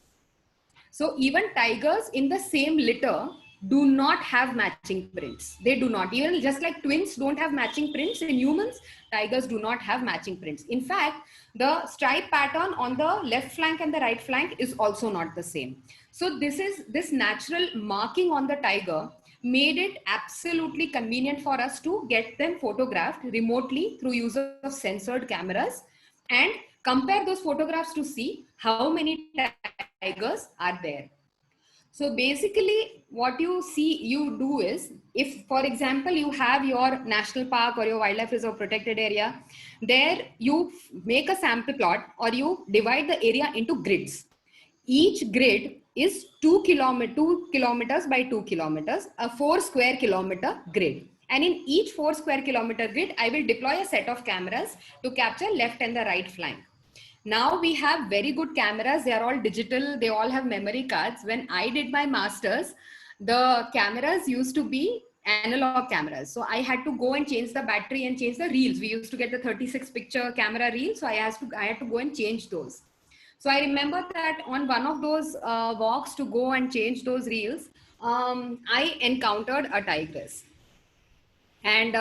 B: So even tigers in the same litter do not have matching prints. They do not. Even just like twins don't have matching prints in humans, tigers do not have matching prints. In fact, the stripe pattern on the left flank and the right flank is also not the same. So this natural marking on the tiger made it absolutely convenient for us to get them photographed remotely through use of sensored cameras and compare those photographs to see how many tigers are there. So basically what you do is, if for example you have your national park or your wildlife reserve protected area, there you make a sample plot or you divide the area into grids. Each grid is 2 kilometers by 2 kilometers, a 4 square kilometer grid. And in each 4 square kilometer grid, I will deploy a set of cameras to capture left and the right flank. Now we have very good cameras. They are all digital. They all have memory cards. When I did my master's, the cameras used to be analog cameras. So I had to go and change the battery and change the reels. We used to get the 36 picture camera reel. So I had to go and change those. So I remember that on one of those walks to go and change those reels, I encountered a tigress. And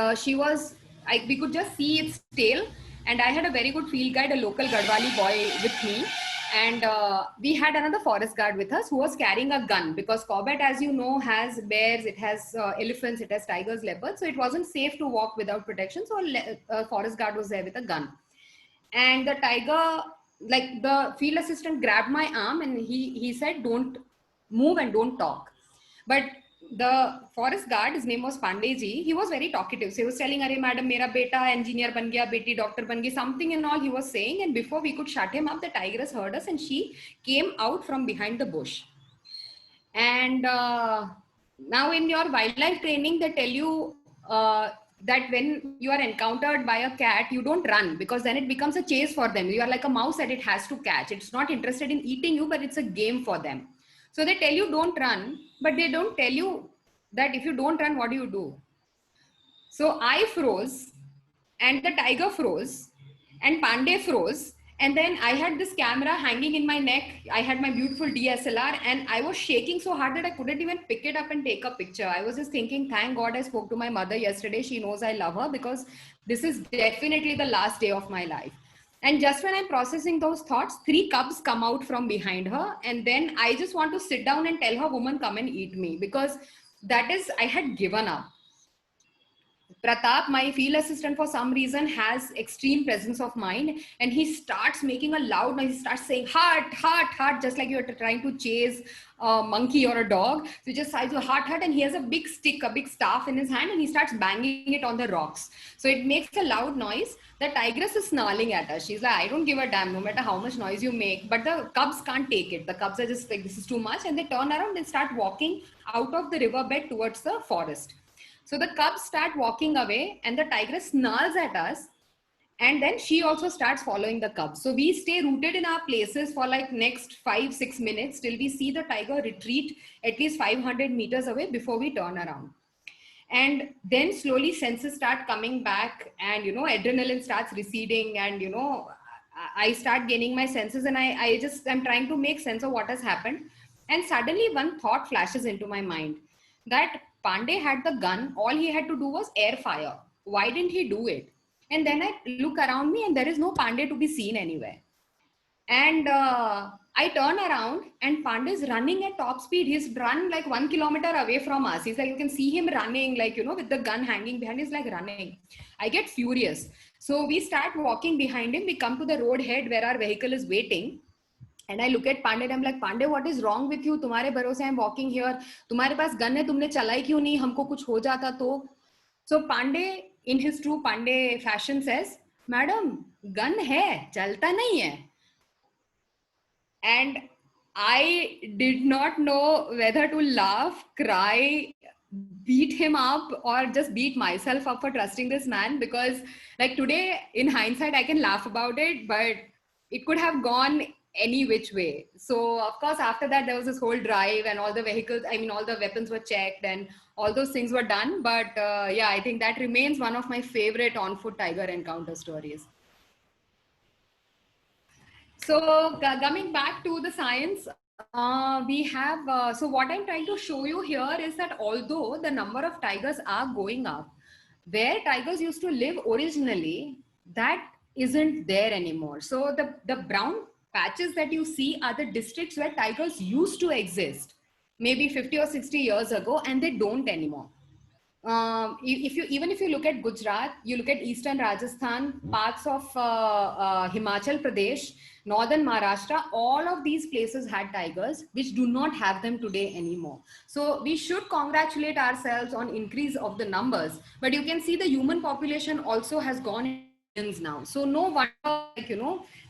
B: we could just see its tail. And I had a very good field guide, a local Gadwali boy with me. And we had another forest guard with us who was carrying a gun, because Corbett, as you know, has bears, it has elephants, it has tigers, leopards. So it wasn't safe to walk without protection. So a forest guard was there with a gun. And the tiger, like the field assistant grabbed my arm and he said, don't move and don't talk. But the forest guard, his name was Pandeyji, he was very talkative. So he was telling, "Arey madam, mera beta engineer ban gaya, beti doctor ban gayi," something and all he was saying. And before we could shut him up, the tigress heard us and she came out from behind the bush. And now in your wildlife training, they tell you that when you are encountered by a cat, you don't run, because then it becomes a chase for them. You are like a mouse that it has to catch. It's not interested in eating you, but it's a game for them. So they tell you don't run, but they don't tell you that if you don't run, what do you do? So I froze and the tiger froze and Pandey froze. And then I had this camera hanging in my neck. I had my beautiful DSLR and I was shaking so hard that I couldn't even pick it up and take a picture. I was just thinking, thank God I spoke to my mother yesterday. She knows I love her, because this is definitely the last day of my life. And just when I'm processing those thoughts, 3 cubs come out from behind her. And then I just want to sit down and tell her, woman, come and eat me, because that is, I had given up. Pratap, my field assistant, for some reason has extreme presence of mind, and he starts making a loud noise. He starts saying heart, heart, heart, just like you're trying to chase a monkey or a dog. So he just says heart, heart, and he has a big stick, a big staff in his hand, and he starts banging it on the rocks. So it makes a loud noise. The tigress is snarling at us. She's like, I don't give a damn, no matter how much noise you make. But the cubs can't take it. The cubs are just like, this is too much. And they turn around and start walking out of the riverbed towards the forest. So the cubs start walking away and the tigress snarls at us. And then she also starts following the cubs. So we stay rooted in our places for like next 5-6 minutes till we see the tiger retreat at least 500 meters away before we turn around. And then slowly senses start coming back and, you know, adrenaline starts receding and, you know, I start gaining my senses and I'm trying to make sense of what has happened. And suddenly one thought flashes into my mind that Pandey had the gun. All he had to do was air fire. Why didn't he do it? And then I look around me and there is no Pandey to be seen anywhere. And I turn around and Pandey is running at top speed. He's run like 1 kilometer away from us. He's like, you can see him running, like, you know, with the gun hanging behind. He's like running. I get furious. So we start walking behind him. We come to the road head where our vehicle is waiting. And I look at Pandey and I'm like, Pandey, what is wrong with you? Tumhare bharose I'm walking here. Tumhare paas gun hai, tumne chalai kyun nahi? Humko kuch ho jata to. So Pandey, in his true Pandey fashion, says, Madam, gun hai, chalta nahi hai. And I did not know whether to laugh, cry, beat him up, or just beat myself up for trusting this man, because like today, in hindsight, I can laugh about it, but it could have gone any which way. So of course, after that, there was this whole drive and all the vehicles, I mean, all the weapons were checked and all those things were done. But yeah, I think that remains one of my favorite on-foot tiger encounter stories. So coming back to the science, we have, so what I'm trying to show you here is that although the number of tigers are going up, where tigers used to live originally, that isn't there anymore. So the brown patches that you see are the districts where tigers used to exist, maybe 50 or 60 years ago, and they don't anymore. If you look at Gujarat, you look at eastern Rajasthan, parts of Himachal Pradesh, northern Maharashtra, all of these places had tigers, which do not have them today anymore. So we should congratulate ourselves on increase of the numbers, but you can see the human population also has gone in millions now. So no wonder, like,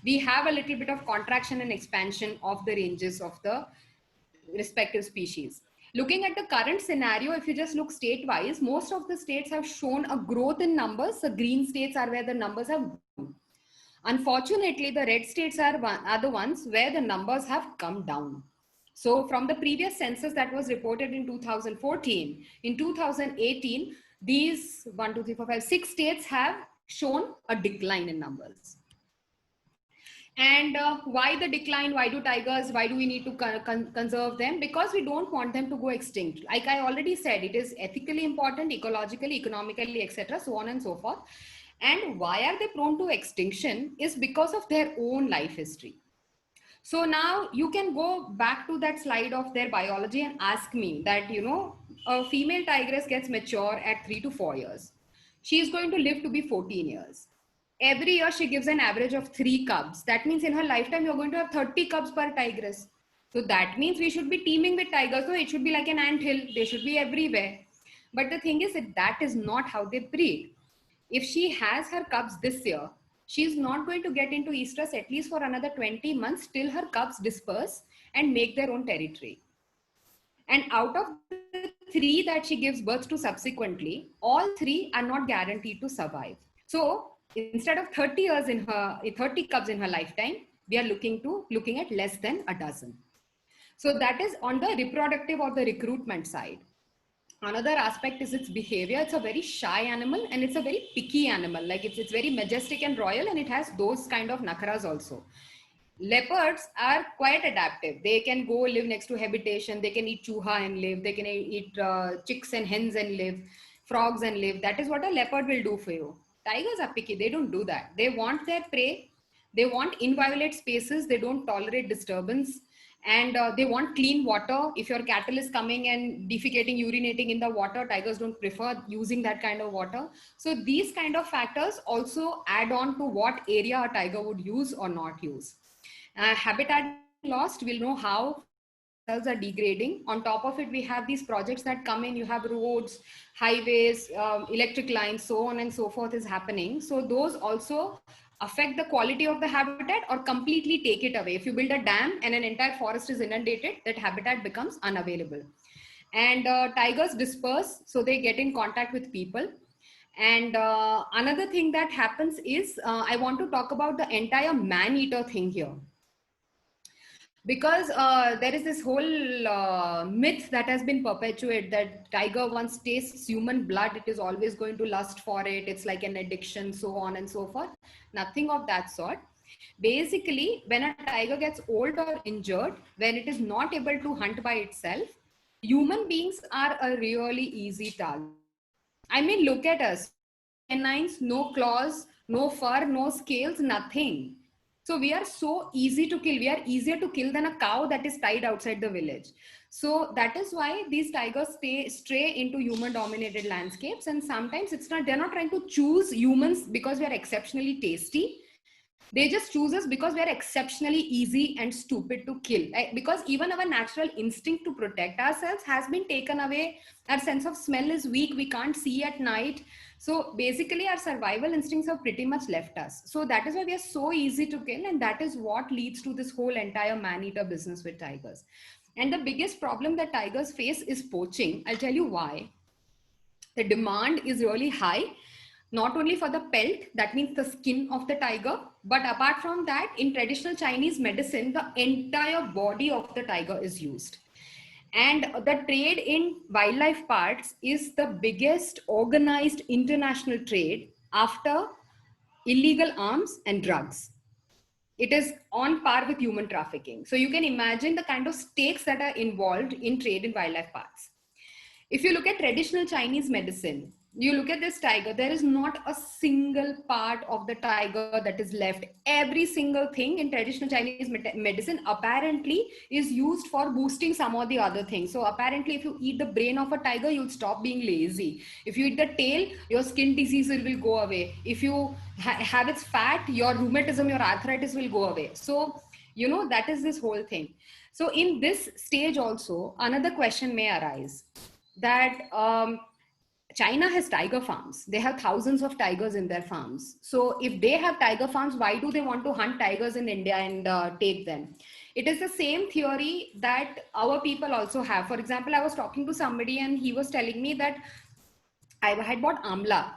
B: we have a little bit of contraction and expansion of the ranges of the respective species. Looking at the current scenario, if you just look state-wise, most of the states have shown a growth in numbers. The green states are where the numbers have grown. Unfortunately, the red states are the ones where the numbers have come down. So from the previous census that was reported in 2014, in 2018, these 1, 2, 3, 4, 5, 6 states have shown a decline in numbers. And why the decline? Why do tigers, why do we need to conserve them? Because we don't want them to go extinct. Like I already said, it is ethically important, ecologically, economically, etc., so on and so forth. And why are they prone to extinction is because of their own life history. So now you can go back to that slide of their biology and ask me that, a female tigress gets mature at 3 to 4 years. She is going to live to be 14 years. Every year she gives an average of 3 cubs. That means in her lifetime, you're going to have 30 cubs per tigress. So that means we should be teeming with tigers. So it should be like an anthill. They should be everywhere. But the thing is that is not how they breed. If she has her cubs this year, she's not going to get into estrus at least for another 20 months till her cubs disperse and make their own territory. And out of the 3 that she gives birth to subsequently, all 3 are not guaranteed to survive. So instead of 30 cubs in her lifetime, we are looking at less than a dozen. So that is on the reproductive or the recruitment side. Another aspect is its behavior. It's a very shy animal and it's a very picky animal. Like it's very majestic and royal, and it has those kind of nakaras also. Leopards are quite adaptive. They can go live next to habitation. They can eat chuha and live. They can eat chicks and hens and live, frogs and live. That is what a leopard will do for you. Tigers are picky. They don't do that. They want their prey. They want inviolate spaces. They don't tolerate disturbance. And they want clean water. If your cattle is coming and defecating, urinating in the water, tigers don't prefer using that kind of water. So these kind of factors also add on to what area a tiger would use or not use. Habitat lost, we'll know how cells are degrading. On top of it, we have these projects that come in. You have roads, highways, electric lines, so on and so forth is happening. So those also affect the quality of the habitat or completely take it away. If you build a dam and an entire forest is inundated, that habitat becomes unavailable. And tigers disperse, so they get in contact with people. And another thing that happens is, I want to talk about the entire man-eater thing here. Because there is this whole myth that has been perpetuated that tiger once tastes human blood, it is always going to lust for it. It's like an addiction, so on and so forth. Nothing of that sort. Basically, when a tiger gets old or injured, when it is not able to hunt by itself, human beings are a really easy target. I mean, look at us. Canines, no claws, no fur, no scales, nothing. So we are so easy to kill. We are easier to kill than a cow that is tied outside the village. So that is why these tigers stray into human dominated landscapes. And sometimes they're not trying to choose humans because we are exceptionally tasty. They just choose us because we are exceptionally easy and stupid to kill. Because even our natural instinct to protect ourselves has been taken away. Our sense of smell is weak. We can't see at night. So basically our survival instincts have pretty much left us. So that is why we are so easy to kill. And that is what leads to this whole entire man-eater business with tigers. And the biggest problem that tigers face is poaching. I'll tell you why. The demand is really high. Not only for the pelt, that means the skin of the tiger, but apart from that, in traditional Chinese medicine, the entire body of the tiger is used. And the trade in wildlife parts is the biggest organized international trade after illegal arms and drugs. It is on par with human trafficking. So you can imagine the kind of stakes that are involved in trade in wildlife parts. If you look at traditional Chinese medicine, you look at this tiger, there is not a single part of the tiger that is left. Every single thing in traditional Chinese medicine apparently is used for boosting some or the other things. So apparently if you eat the brain of a tiger, you'll stop being lazy. If you eat the tail, your skin disease will go away. If you have its fat, your rheumatism, your arthritis will go away. So, you know, that is this whole thing. So in this stage also, another question may arise that China has tiger farms. They have thousands of tigers in their farms. So if they have tiger farms, why do they want to hunt tigers in India and take them? It is the same theory that our people also have. For example, I was talking to somebody and he was telling me that I had bought amla,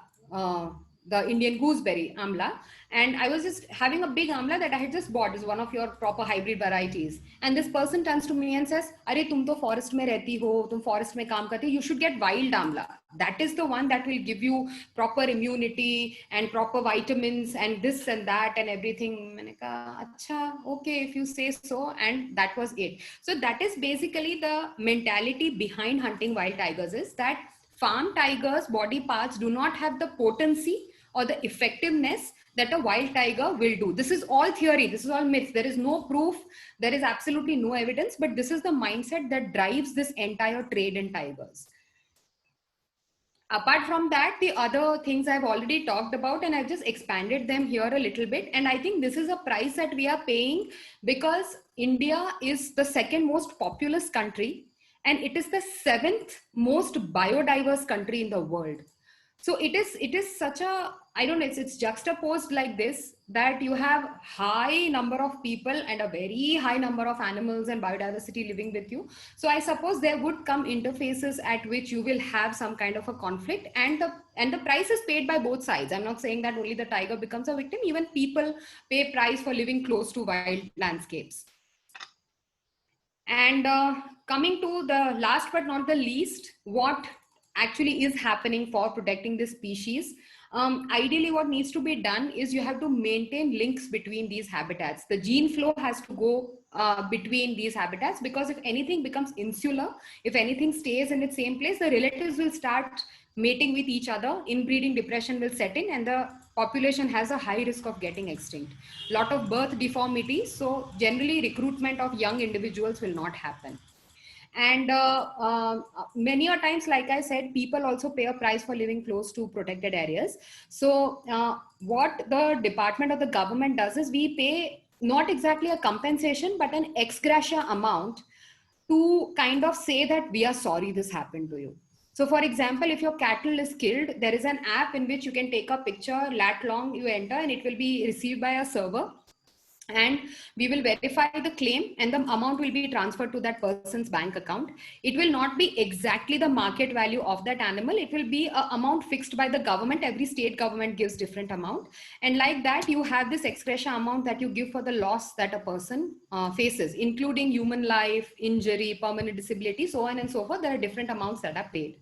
B: the Indian gooseberry amla, and I was just having a big amla that I had just bought. Is one of your proper hybrid varieties. And this person turns to me and says, "Arey, tum to forest mein rehti ho, tum forest mein kaam karte ho. You should get wild amla. That is the one that will give you proper immunity and proper vitamins and this and that and everything." Maine kaha, "Acha, okay, if you say so." And that was it. So that is basically the mentality behind hunting wild tigers, is that farm tigers' body parts do not have the potency or the effectiveness that a wild tiger will do. This is all theory. This is all myth. There is no proof. There is absolutely no evidence. But this is the mindset that drives this entire trade in tigers. Apart from that, the other things I've already talked about, and I've just expanded them here a little bit. And I think this is a price that we are paying because India is the second most populous country. And it is the 7th most biodiverse country in the world. So it is such a, I don't know, it's juxtaposed like this, that you have high number of people and a very high number of animals and biodiversity living with you. So I suppose there would come interfaces at which you will have some kind of a conflict, and the price is paid by both sides. I'm not saying that only the tiger becomes a victim, even people pay price for living close to wild landscapes. And coming to the last but not the least, what actually is happening for protecting this species. Ideally, what needs to be done is you have to maintain links between these habitats. The gene flow has to go between these habitats, because if anything becomes insular, if anything stays in its same place, the relatives will start mating with each other, inbreeding depression will set in, and the population has a high risk of getting extinct. Lot of birth deformities, so generally recruitment of young individuals will not happen. And many a times, like I said, people also pay a price for living close to protected areas. So what the department or the government does is we pay not exactly a compensation, but an ex gratia amount to kind of say that we are sorry this happened to you. So for example, if your cattle is killed, there is an app in which you can take a picture, lat long, you enter, and it will be received by a server. And we will verify the claim, and the amount will be transferred to that person's bank account. It will not be exactly the market value of that animal. It will be an amount fixed by the government. Every state government gives different amount. And like that, you have this ex gratia amount that you give for the loss that a person faces, including human life, injury, permanent disability, so on and so forth. There are different amounts that are paid.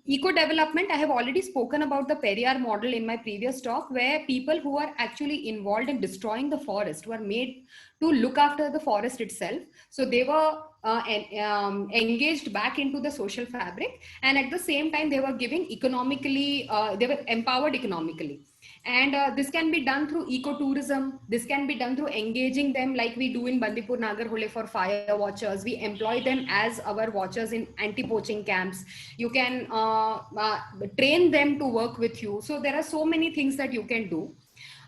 B: Eco-development, I have already spoken about the Periyar model in my previous talk, where people who are actually involved in destroying the forest were made to look after the forest itself. So they were engaged back into the social fabric, and at the same time they were giving economically, they were empowered economically. And this can be done through ecotourism. This can be done through engaging them, like we do in Bandipur Nagarhole for fire watchers. We employ them as our watchers in anti-poaching camps. You can train them to work with you. So there are so many things that you can do.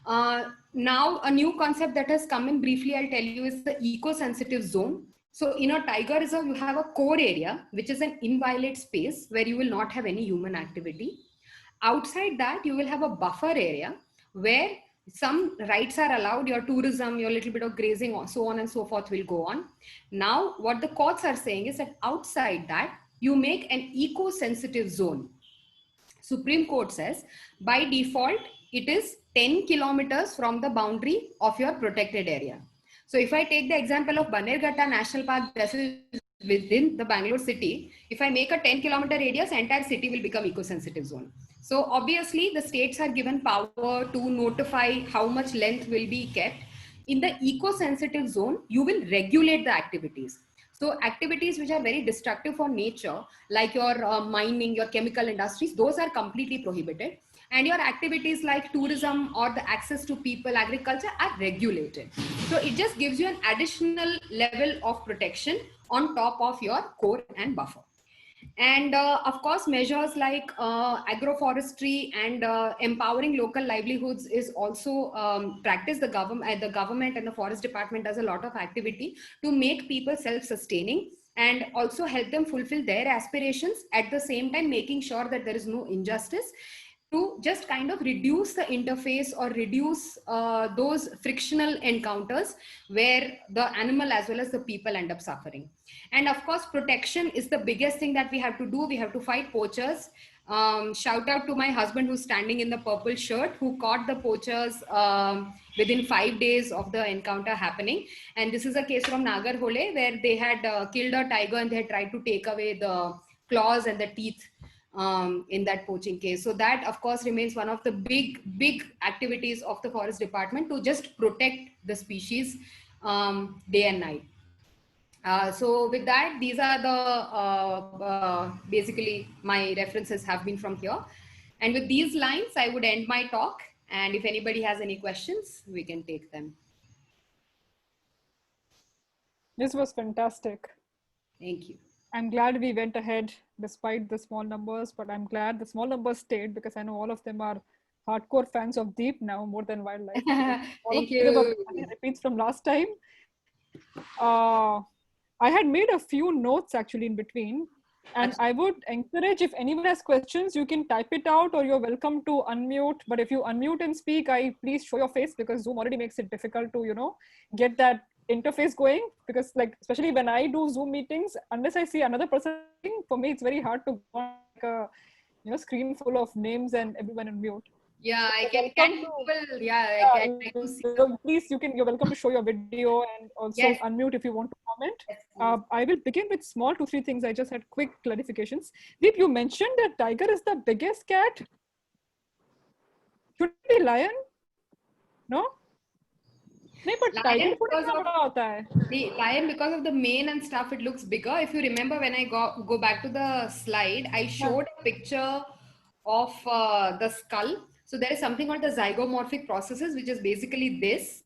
B: Now, a new concept that has come in, briefly I'll tell you, is the eco-sensitive zone. So in a tiger reserve, you have a core area, which is an inviolate space where you will not have any human activity. Outside that, you will have a buffer area where some rights are allowed, your tourism, your little bit of grazing, so on and so forth will go on. Now, what the courts are saying is that outside that, you make an eco-sensitive zone. Supreme Court says, by default, it is 10 kilometers from the boundary of your protected area. So if I take the example of Bannerghatta National Park, this is within the Bangalore city. If I make a 10-kilometer radius, entire city will become eco-sensitive zone. So obviously the states are given power to notify how much length will be kept. In the eco-sensitive zone, you will regulate the activities. So activities which are very destructive for nature, like your mining, your chemical industries, those are completely prohibited. And your activities like tourism or the access to people, agriculture are regulated. So it just gives you an additional level of protection on top of your core and buffer. And of course, measures like agroforestry and empowering local livelihoods is also practiced. The government and the forest department does a lot of activity to make people self-sustaining and also help them fulfill their aspirations, at the same time making sure that there is no injustice, to just kind of reduce the interface or reduce those frictional encounters where the animal as well as the people end up suffering. And of course, protection is the biggest thing that we have to do. We have to fight poachers. Shout out to my husband who's standing in the purple shirt, who caught the poachers within 5 days of the encounter happening. And this is a case from Nagarhole where they had killed a tiger and they had tried to take away the claws and the teeth in that poaching case. So that of course remains one of the big activities of the forest department, to just protect the species day and night. So with that, these are the basically my references have been from here. And with these lines, I would end my talk. And if anybody has any questions, we can take them.
A: This was fantastic.
B: Thank you.
A: I'm glad we went ahead despite the small numbers, but I'm glad the small numbers stayed, because I know all of them are hardcore fans of Deep now more than wildlife.
B: Thank you.
A: Repeats from last time. I had made a few notes actually in between, and I would encourage, if anyone has questions, you can type it out, or you're welcome to unmute. But if you unmute and speak, please show your face, because Zoom already makes it difficult to, get that interface going, because like, especially when I do Zoom meetings, unless I see another person, for me, it's very hard to go on like a screen full of names and everyone on mute.
B: Yeah,
A: So
B: I can people, yeah, I can like to see.
A: Please, you're welcome to show your video and also unmute if you want to comment. I will begin with small 2-3 things. I just had quick clarifications. Deep, you mentioned that tiger is the biggest cat. Should it be lion? No? No, but tiger
B: the lion, because of the mane and stuff, it looks bigger. If you remember, when I go back to the slide, I showed a picture of the skull. So there is something called the zygomorphic processes, which is basically this.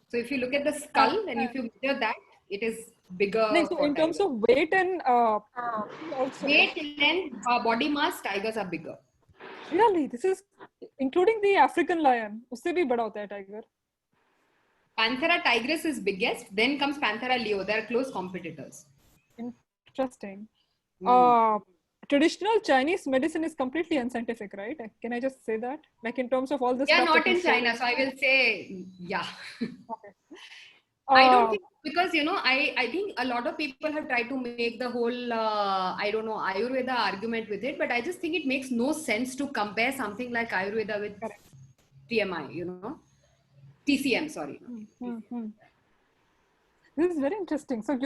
B: So if you look at the skull and if you measure that, it is bigger.
A: So in terms of weight and
B: also weight, length, body mass, tigers are bigger.
A: Really? This is including the African lion. Usse bhi bada hota hai tiger.
B: Panthera tigris is biggest, then comes Panthera leo. They are close competitors.
A: Interesting. Traditional Chinese medicine is completely unscientific, right? Can I just say that? Like in terms of all this.
B: Yeah, not in China, so I will say, yeah. Okay. I don't think, because I think a lot of people have tried to make the whole I don't know, Ayurveda argument with it, but I just think it makes no sense to compare something like Ayurveda with TMI, TCM, sorry.
A: This is very interesting. So,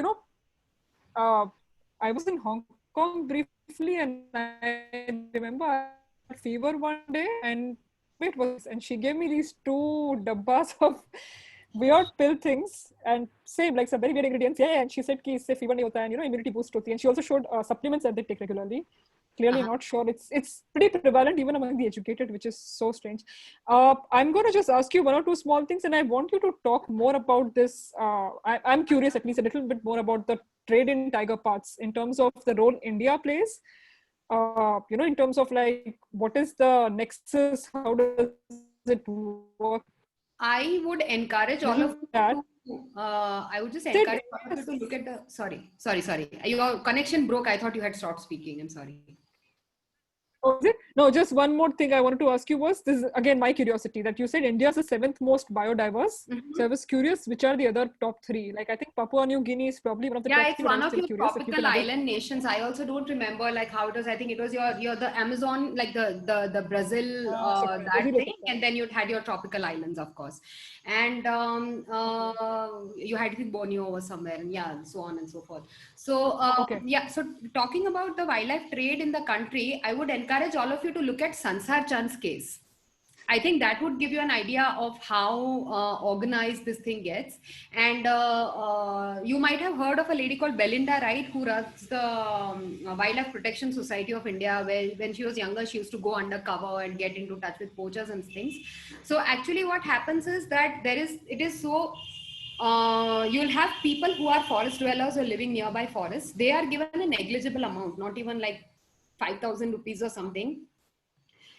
A: I was in Hong Kong briefly, and I remember I had fever one day, and she gave me these 2 dabbas of weird pill things, and same, like some very weird ingredients. Yeah, and she said ki isse fever nahi hota, and immunity boost hoti. And she also showed supplements that they take regularly. Clearly not sure. It's pretty prevalent even among the educated, which is so strange. I'm going to just ask you 1 or 2 small things, and I want you to talk more about this. I'm curious, at least a little bit more, about the trade in tiger parts in terms of the role India plays. In terms of like, what is the nexus? How does it work?
B: I would encourage all of that. I would just encourage all of you to look at the. Sorry. Your connection broke. I thought you had stopped speaking. I'm sorry.
A: Oh, is it? No, just one more thing I wanted to ask you was, this is again my curiosity, that you said India is the 7th most biodiverse. So I was curious, which are the other top 3? Like I think Papua New Guinea is probably one of the top 3.
B: Yeah, it's one of your tropical island nations. I also don't remember like how it was. I think it was your the Amazon, like the Brazil that thing, and then you had your tropical islands, of course, and you had Borneo or somewhere, and so on and so forth. So so talking about the wildlife trade in the country, I would encourage all of you to look at Sansar Chand's case. I think that would give you an idea of how organized this thing gets. And you might have heard of a lady called Belinda Wright, who runs the Wildlife Protection Society of India, where when she was younger, she used to go undercover and get into touch with poachers and things. So actually what happens is that you'll have people who are forest dwellers or living nearby forests. They are given a negligible amount, not even like 5,000 rupees or something.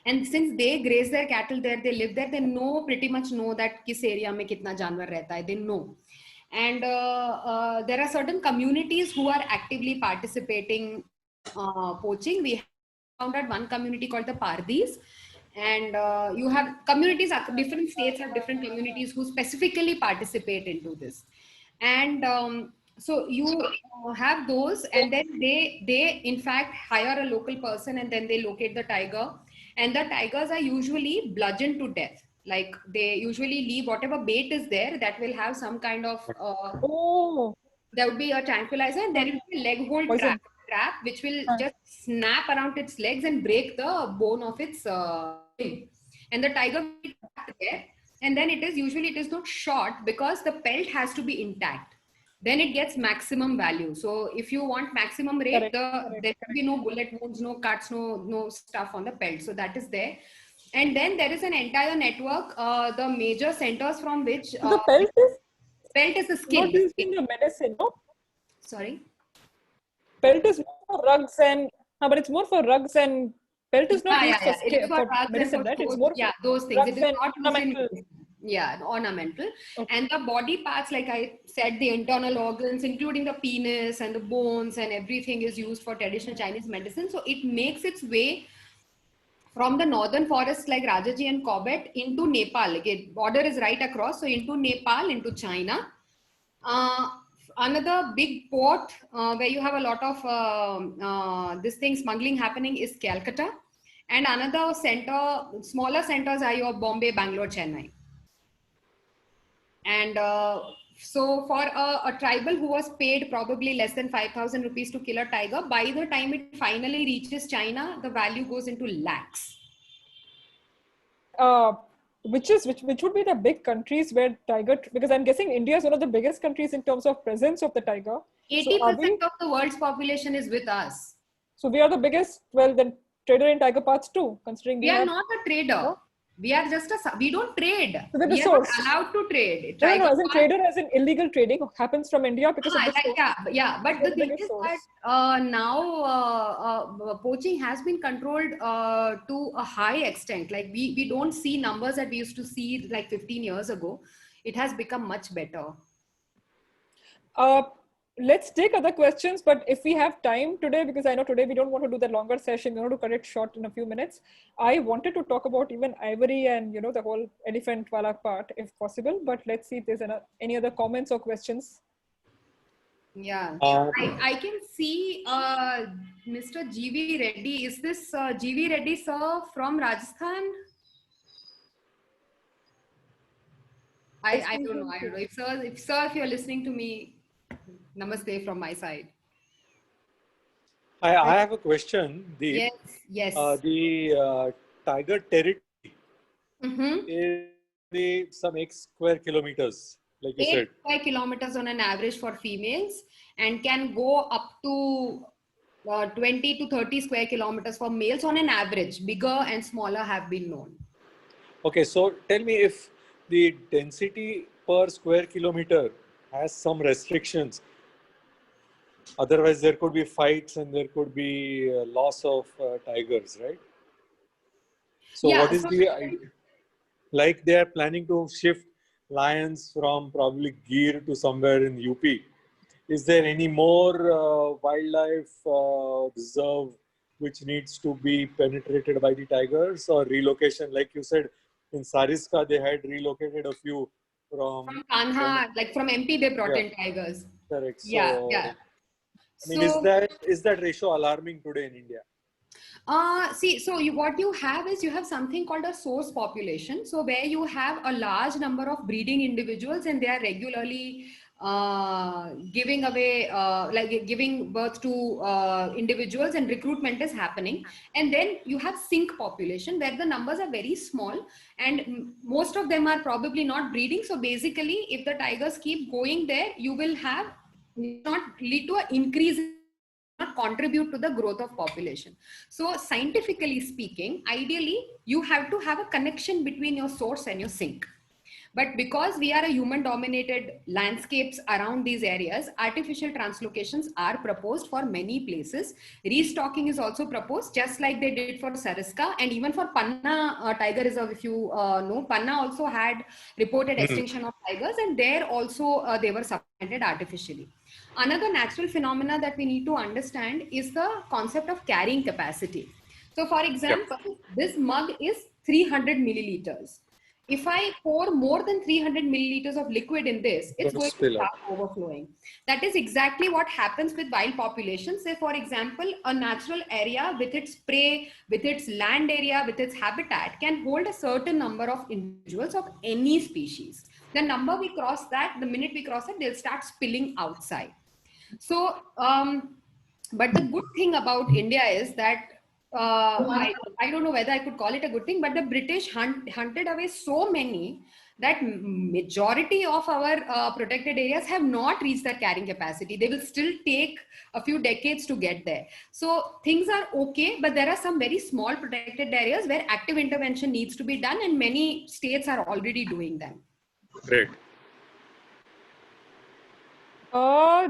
B: And since they graze their cattle there, they live there, they pretty much know that kis area mein kitna janwar rehta hai, they know. And there are certain communities who are actively participating poaching. We found out one community called the Pardis. And you have communities, different states have different communities who specifically participate into this. And so you have those, and then they in fact hire a local person, and then they locate the tiger. And the tigers are usually bludgeoned to death. Like they usually leave whatever bait is there that will have some kind of
A: Oh,
B: there would be a tranquilizer, and there will be a leg hold
A: poison.
B: trap which will just snap around its legs and break the bone of its limb. And the tiger will be trapped there. And then it is not shot because the pelt has to be intact. Then it gets maximum value. So if you want maximum rate, there will be no bullet wounds, no cuts, no stuff on the pelt. So that is there. And then there is an entire network, the major centers from which
A: So the pelt
B: is the skin.
A: not used in the medicine, no?
B: Sorry.
A: Pelt is more for rugs and, but it's more for rugs and pelt is not used for,
B: It is for
A: medicine, right? It's
B: more those things. It is not
A: ornamental.
B: Ornamental.
A: Okay.
B: And the body parts, like I said, the internal organs, including the penis and the bones and everything, is used for traditional Chinese medicine. So it makes its way from the northern forests like Rajaji and Corbett into Nepal. Like border is right across. So into Nepal, into China. Another big port where you have a lot of this thing smuggling happening is Calcutta. And another center, smaller centers are your Bombay, Bangalore, Chennai. And so for a tribal who was paid probably less than 5,000 rupees to kill a tiger, by the time it finally reaches China, the value goes into lakhs.
A: Which would be the big countries where tiger, because I'm guessing India is one of the biggest countries in terms of presence of the tiger.
B: 80% of the world's population is with us.
A: So we are the biggest, well then trader in tiger parts too, considering
B: we are not a trader. No? We are just we don't trade.
A: So
B: we are not allowed to trade.
A: No, as in trader, as in illegal trading happens from India because of the
B: But the thing is that now poaching has been controlled to a high extent. Like we don't see numbers that we used to see like 15 years ago. It has become much better.
A: Let's take other questions, but if we have time today, because I know today we don't want to do the longer session, we want to cut it short in a few minutes. I wanted to talk about even ivory and, the whole elephant wala part if possible, but let's see if there's any other comments or questions.
B: Yeah, I can see Mr. G.V. Reddy. Is this G.V. Reddy, sir, from Rajasthan? I don't know. If you're listening to me, namaste from my side.
C: I have a question.
B: Yes.
C: The tiger territory is some X square kilometers, like you said.
B: 8 square kilometers on an average for females, and can go up to 20 to 30 square kilometers for males on an average. Bigger and smaller have been known.
C: Okay, so tell me if the density per square kilometer has some restrictions. Otherwise, there could be fights and there could be loss of tigers, right? So what is the idea? Like they are planning to shift lions from probably Gir to somewhere in UP. Is there any more wildlife reserve which needs to be penetrated by the tigers, or relocation? Like you said, in Sariska, they had relocated a few from
B: Kanha, like from MP, they brought in tigers.
C: Correct. So,
B: yeah.
C: I mean, is that ratio alarming today in India?
B: What you have something called a source population. So where you have a large number of breeding individuals and they are regularly giving away, like giving birth to individuals, and recruitment is happening. And then you have sink population where the numbers are very small, and most of them are probably not breeding. So basically, if the tigers keep going there, you will have not lead to an increase, not contribute to the growth of population. So scientifically speaking, ideally, you have to have a connection between your source and your sink. But because we are a human dominated landscapes around these areas, artificial translocations are proposed for many places. Restocking is also proposed, just like they did for Sariska, and even for Panna Tiger Reserve. If you know, Panna also had reported extinction of tigers, and there also they were supplemented artificially. Another natural phenomena that we need to understand is the concept of carrying capacity. So for example, this mug is 300 milliliters. If I pour more than 300 milliliters of liquid in this, it's going to start overflowing. That is exactly what happens with wild populations. Say, for example, a natural area with its prey, with its land area, with its habitat can hold a certain number of individuals of any species. The number we cross that, the minute we cross it, they'll start spilling outside. So, but the good thing about India is that I don't know whether I could call it a good thing, but the British hunted away so many that majority of our protected areas have not reached that carrying capacity. They will still take a few decades to get there. So things are okay, but there are some very small protected areas where active intervention needs to be done, and many states are already doing them.
C: Great.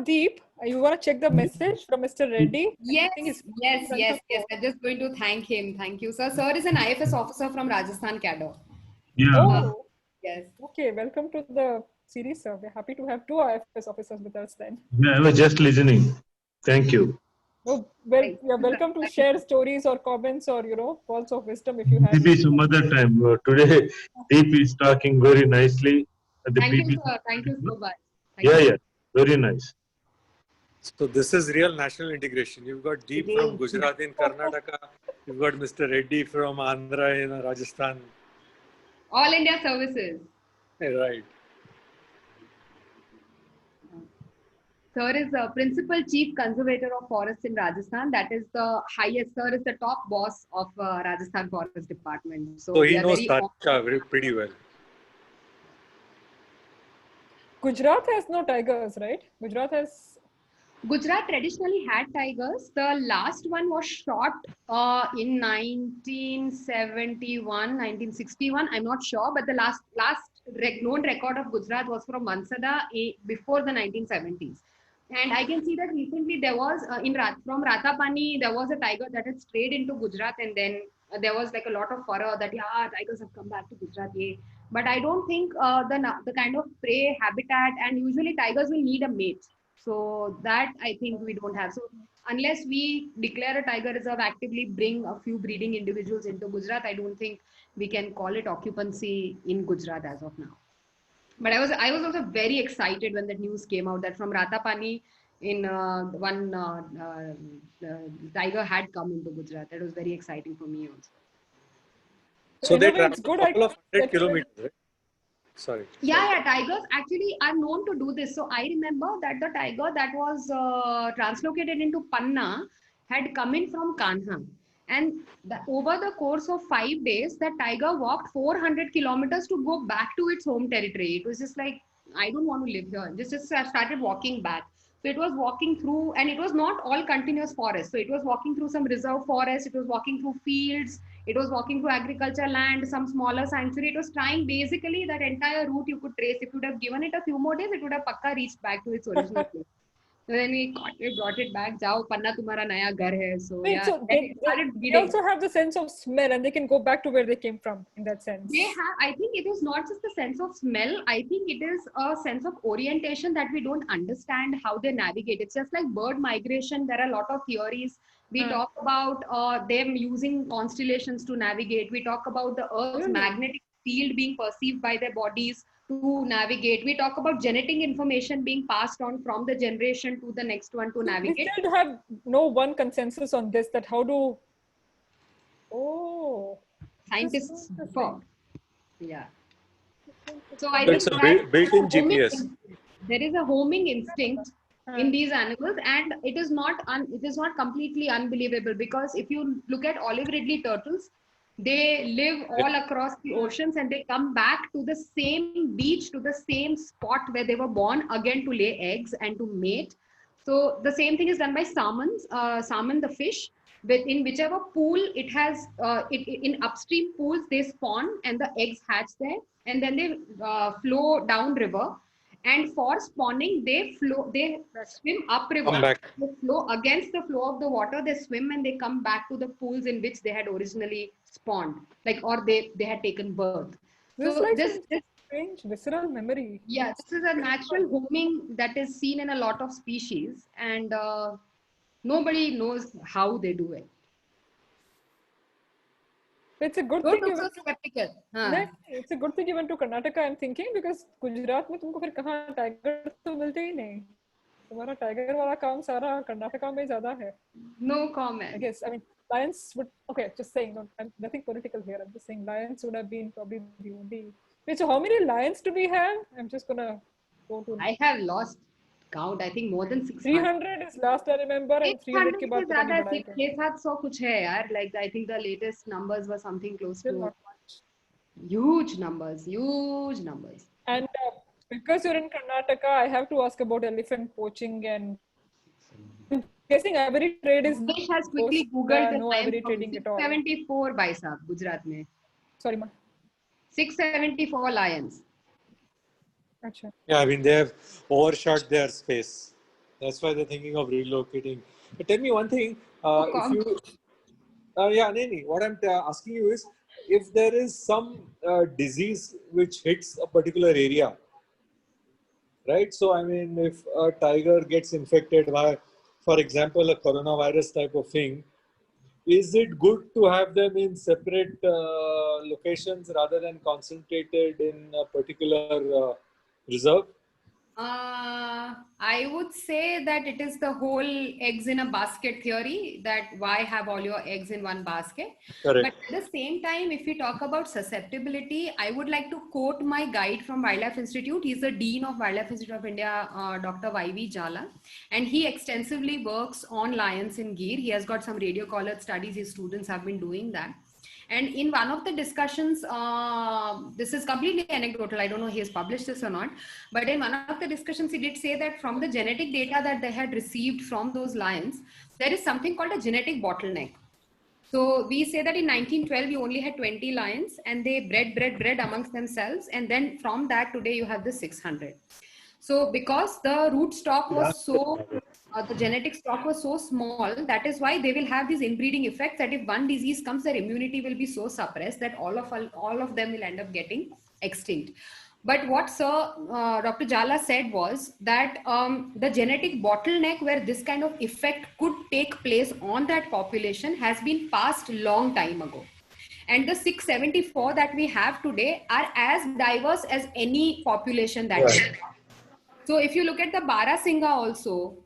A: Deep, you want to check the message from Mr. Reddy?
B: Yes. I'm just going to thank him. Thank you, sir. Sir is an IFS officer from Rajasthan cadre.
E: Yeah.
A: Oh,
B: yes.
A: Okay, welcome to the series, sir. We're happy to have two IFS officers with us then.
E: Yeah, I was just listening. Thank you.
A: Oh, well, you're welcome to share stories or comments or, pearls of wisdom if you have.
E: Maybe some other time. Today, Deep is talking very nicely.
B: Thank you, sir. Thank you so much.
E: Yeah. Very nice.
C: So this is real national integration. You've got Deep from Gujarat in Karnataka. You've got Mr. Reddy from Andhra in Rajasthan.
B: All India services.
C: Right.
B: Sir is the principal chief conservator of forests in Rajasthan. That is the highest. Sir is the top boss of Rajasthan Forest Department.
C: So he knows Tarsha pretty well.
A: Gujarat has no tigers, right?
B: Gujarat traditionally had tigers. The last one was shot in 1971, 1961. I'm not sure, but the last known record of Gujarat was from Mansada before the 1970s. And I can see that recently there was from Ratapani, there was a tiger that had strayed into Gujarat, and then there was like a lot of furor that tigers have come back to Gujarat. But I don't think the kind of prey habitat, and usually tigers will need a mate. So that I think we don't have. So unless we declare a tiger reserve, actively bring a few breeding individuals into Gujarat, I don't think we can call it occupancy in Gujarat as of now. But I was also very excited when the news came out that from Ratapani tiger had come into Gujarat. That was very exciting for me also.
C: So they travel a couple of 100 kilometers, right? Sorry.
B: Yeah, tigers actually are known to do this. So I remember that the tiger that was translocated into Panna had come in from Kanha. And over the course of 5 days, that tiger walked 400 kilometers to go back to its home territory. It was just like, I don't want to live here. Just started walking back. So it was walking through, and it was not all continuous forest. So it was walking through some reserve forest. It was walking through fields. It was walking through agriculture land, some smaller sanctuary. It was trying basically that entire route you could trace. If you would have given it a few more days, it would have pakka reached back to its original place. So then we brought it back. Jao, Panna tumhara naya ghar hai. So yeah,
A: so they also have the sense of smell, and they can go back to where they came from in that sense.
B: They have. I think it is not just the sense of smell. I think it is a sense of orientation that we don't understand how they navigate. It's just like bird migration. There are a lot of theories. We talk about them using constellations to navigate. We talk about the Earth's magnetic field being perceived by their bodies to navigate. We talk about genetic information being passed on from the generation to the next one to navigate.
A: We still have no one consensus on this, that how do...
B: Scientists talk. Yeah. So I
C: That's a built-in GPS.
B: there is a homing instinct in these animals, and it is not completely unbelievable, because if you look at olive ridley turtles, they live all across the oceans, and they come back to the same beach, to the same spot where they were born again to lay eggs and to mate. So the same thing is done by salmon the fish. In whichever pool it has, in upstream pools they spawn and the eggs hatch there, and then they flow down river. And for spawning, they swim upriver.
C: Come back.
B: They flow against the flow of the water. They swim and they come back to the pools in which they had originally spawned, or they had taken birth.
A: This
B: So
A: like
B: this
A: strange visceral memory.
B: yeah, this is a natural homing that is seen in a lot of species, and nobody knows how they do it.
A: It's a good
B: Don't
A: thing
B: look
A: you
B: so
A: went to,
B: skeptical.
A: नहीं, it's a good thing you went to Karnataka. I'm thinking because Gujarat में तुमको फिर कहाँ tiger तो मिलते ही नहीं. तुम्हारा tiger वाला काम सारा कर्नाटका में ज़्यादा है.
B: No
A: I
B: comment.
A: guess. I mean, lions would. Okay, just saying. No, nothing political here. I'm just saying lions would have been probably the only. Wait, so how many lions do we have? I'm just gonna go to.
B: I have lost count. I think more than 600.
A: 300 is last I remember, and 300 के बाद पता नहीं बढ़ाया क्या.
B: 600-700 कुछ है यार. Like I think the latest numbers were something close
A: Still
B: to
A: not much.
B: huge numbers.
A: And because you're in Karnataka, I have to ask about elephant poaching and. I'm guessing ivory trade is.
B: Mahesh has quickly googled the
A: no
B: time
A: ivory
B: from
A: trading at all.
B: 674 by sahab, Gujarat mein.
A: Sorry, ma.
B: 674 lions.
A: Achha.
C: Yeah, I mean, they have overshot their space. That's why they're thinking of relocating. But tell me one thing. If you, Neni, what I'm asking you is, if there is some disease which hits a particular area, right? So, I mean, if a tiger gets infected by, for example, a coronavirus type of thing, is it good to have them in separate locations rather than concentrated in a particular reserve?
B: I would say that it is the whole eggs in a basket theory, that why have all your eggs in one basket.
C: Correct.
B: But at the same time, if we talk about susceptibility, I would like to quote my guide from Wildlife Institute. He's the Dean of Wildlife Institute of India, Dr. Y.V. Jala, and he extensively works on lions in Gir. He has got some radio collared studies. His students have been doing that. And in one of the discussions, this is completely anecdotal, I don't know he has published this or not, but in one of the discussions, he did say that from the genetic data that they had received from those lions, there is something called a genetic bottleneck. So we say that in 1912, you only had 20 lions and they bred amongst themselves. And then from that, today you have the 600. So because the root stock was so, the genetic stock was so small, that is why they will have these inbreeding effects, that if one disease comes, their immunity will be so suppressed that all of them will end up getting extinct. But what Dr. Jala said was that the genetic bottleneck where this kind of effect could take place on that population has been passed long time ago. And the 674 that we have today are as diverse as any population that we have. So if you look at the Barasingha also,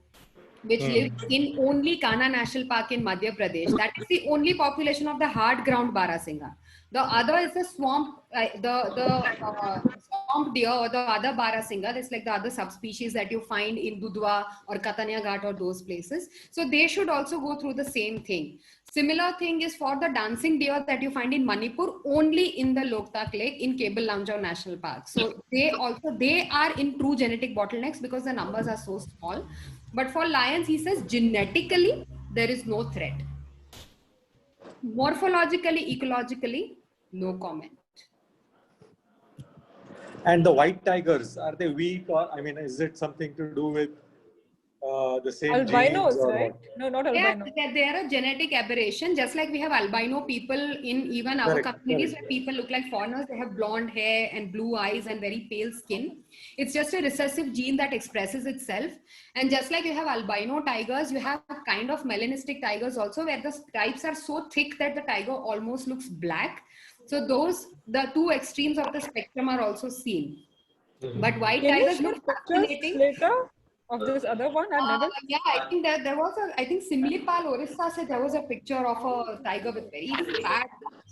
B: which lives in only Kanha National Park in Madhya Pradesh, that is the only population of the hard ground Barasingha. The other is the swamp, swamp deer or the other Barasingha. That's like the other subspecies that you find in Dudhwa or Katania Ghat or those places. So they should also go through the same thing. Similar thing is for the dancing deer that you find in Manipur, only in the Loktak Lake in Cable Lamjau National Park. So they are in true genetic bottlenecks because the numbers are so small. But for lions, he says genetically, there is no threat. Morphologically, ecologically, no comment.
C: And the white tigers, are they weak, or I mean, is it something to do with the same
A: albinos,
C: genes,
A: right? No, not albino.
B: They are a genetic aberration, just like we have albino people in even our communities where people look like foreigners. They have blonde hair and blue eyes and very pale skin. It's just a recessive gene that expresses itself. And just like you have albino tigers, you have kind of melanistic tigers also, where the stripes are so thick that the tiger almost looks black. So the two extremes of the spectrum are also seen. But white tigers look fascinating.
A: Later of this other one, I've never.
B: Yeah, I think that there was I think Simlipal, Orissa said there was a picture of a tiger with very fat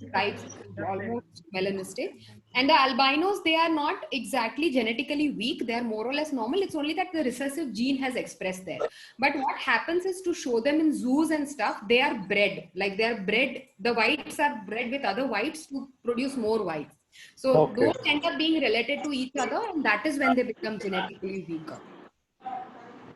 B: stripes, almost melanistic. And the albinos, they are not exactly genetically weak. They are more or less normal. It's only that the recessive gene has expressed there. But what happens is, to show them in zoos and stuff, they are bred. Like they are bred, the whites are bred with other whites to produce more whites. So
C: Okay.
B: those end up being related to each other, and that is when they become genetically weaker.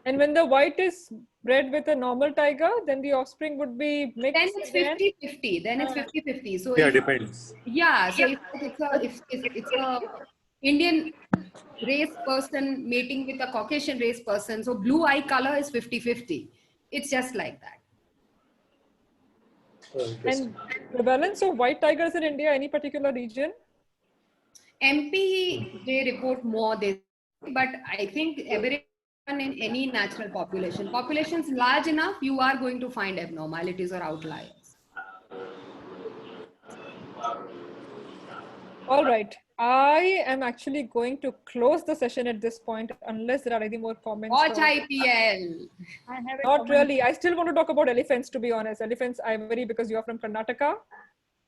A: And when the white is bred with a normal tiger, then the offspring would be mixed.
B: Then it's 50-50. Then it's 50-50. So
C: Yeah,
B: if,
C: depends.
B: yeah, so if it's a Indian race person mating with a Caucasian race person, so blue eye color is 50-50. It's just like that.
A: And prevalence of white tigers in India, any particular region?
B: MP, they report more, but I think average in any natural population. Populations large enough, you are going to find abnormalities or outliers.
A: All right. I am actually going to close the session at this point, unless there are any more comments.
B: Watch IPL.
F: I have a
A: Not
F: comment.
A: really. I still want to talk about elephants, to be honest. Elephants, I worry because you're from Karnataka.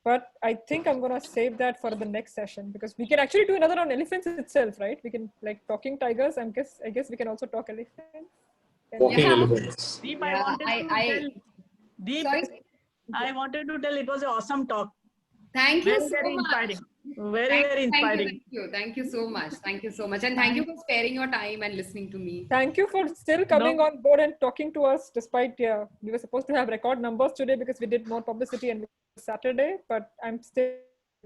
A: But I think I'm going to save that for the next session, because we can actually do another on elephants itself, right? We can, like, talking tigers. I guess we can also talk elephants.
C: Walking
B: Yeah.
C: elephants.
F: Deep,
B: Yeah,
F: Deep,
B: sorry.
F: I wanted to tell it was an awesome talk.
B: Thank you
F: Very,
B: so
F: very
B: much.
F: inspiring. Very inspiring.
B: Thank you so much. Thank you so much. And thank you for sparing your time and listening to me.
A: Thank you for still coming on board and talking to us, despite we were supposed to have record numbers today because we did more publicity and Saturday, but I'm still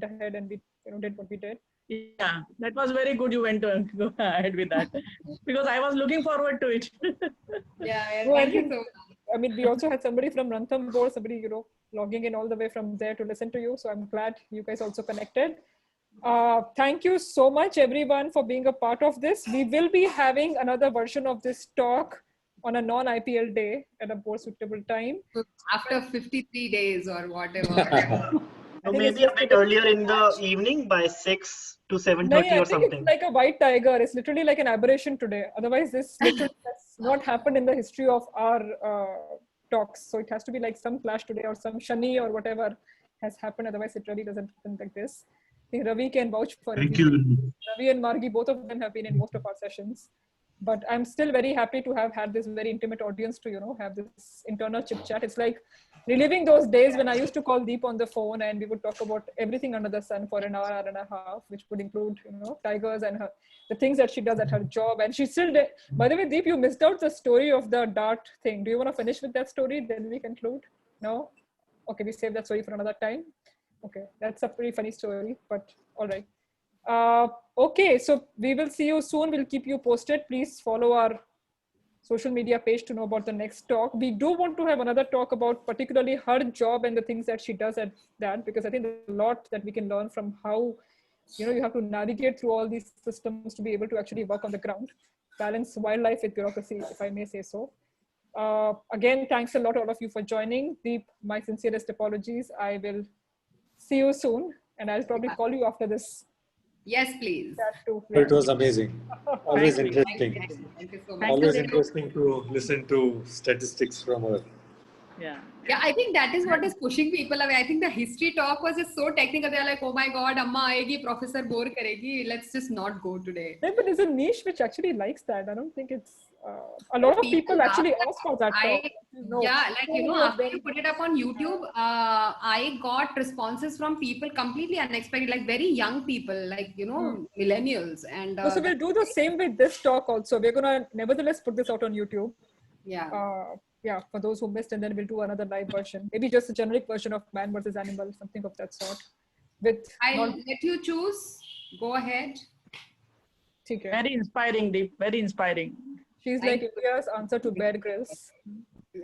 A: ahead and we did what we did.
F: Yeah, that was very good. You went to go ahead with that because I was looking forward to it.
B: Thank you so much.
A: I mean, we also had somebody from Ranthambore, somebody, logging in all the way from there to listen to you. So I'm glad you guys also connected. Thank you so much, everyone, for being a part of this. We will be having another version of this talk on a non-IPL day at a more suitable time.
B: After 53 days or whatever.
D: So maybe a bit earlier in the evening by 6 to 7:30 or something.
A: It's like a white tiger. It's literally like an aberration today. Otherwise, this literally has not happened in the history of our talks. So it has to be like some clash today or some shani or whatever has happened. Otherwise, it really doesn't happen like this. I think Ravi can vouch for it.
E: Thank you.
A: Ravi and Margi, both of them have been in most of our sessions. But I'm still very happy to have had this very intimate audience to, have this internal chit chat. It's like reliving those days when I used to call Deep on the phone and we would talk about everything under the sun for an hour and a half, which would include, tigers and the things that she does at her job. And she still did. By the way, Deep, you missed out the story of the dart thing. Do you want to finish with that story? Then we conclude? No? Okay, we save that story for another time. Okay, that's a pretty funny story, but all right. Okay, so we will see you soon. We'll keep you posted. Please follow our social media page to know about the next talk. We do want to have another talk about particularly her job and the things that she does at that, because I think there's a lot that we can learn from how, you have to navigate through all these systems to be able to actually work on the ground, balance wildlife with bureaucracy, if I may say so. Again, thanks a lot, all of you, for joining. Deep, my sincerest apologies. I will see you soon, and I'll probably call you after this.
B: Yes, please.
C: It was amazing. Always interesting.
B: Thank you so much.
C: Always interesting to listen to statistics from her.
F: Yeah.
B: Yeah, I think that is what is pushing people away. I think the history talk was just so technical. They're like, oh my God, Amma aayegi, professor bore karegi. Let's just not go today.
A: Yeah, but there's a niche which actually likes that. I don't think it's a lot of people actually ask for that talk.
B: Yeah, after you put it up on YouTube, I got responses from people completely unexpected, like very young people, like, millennials. And
A: so we'll do the same with this talk also. We're going to nevertheless put this out on YouTube.
B: Yeah.
A: For those who missed, and then we'll do another live version. Maybe just a generic version of man versus animal, something of that sort.
B: I'll let you choose. Go ahead.
A: Okay.
F: Very inspiring, Deep. Very inspiring.
A: She's like India's answer to Bear Grylls.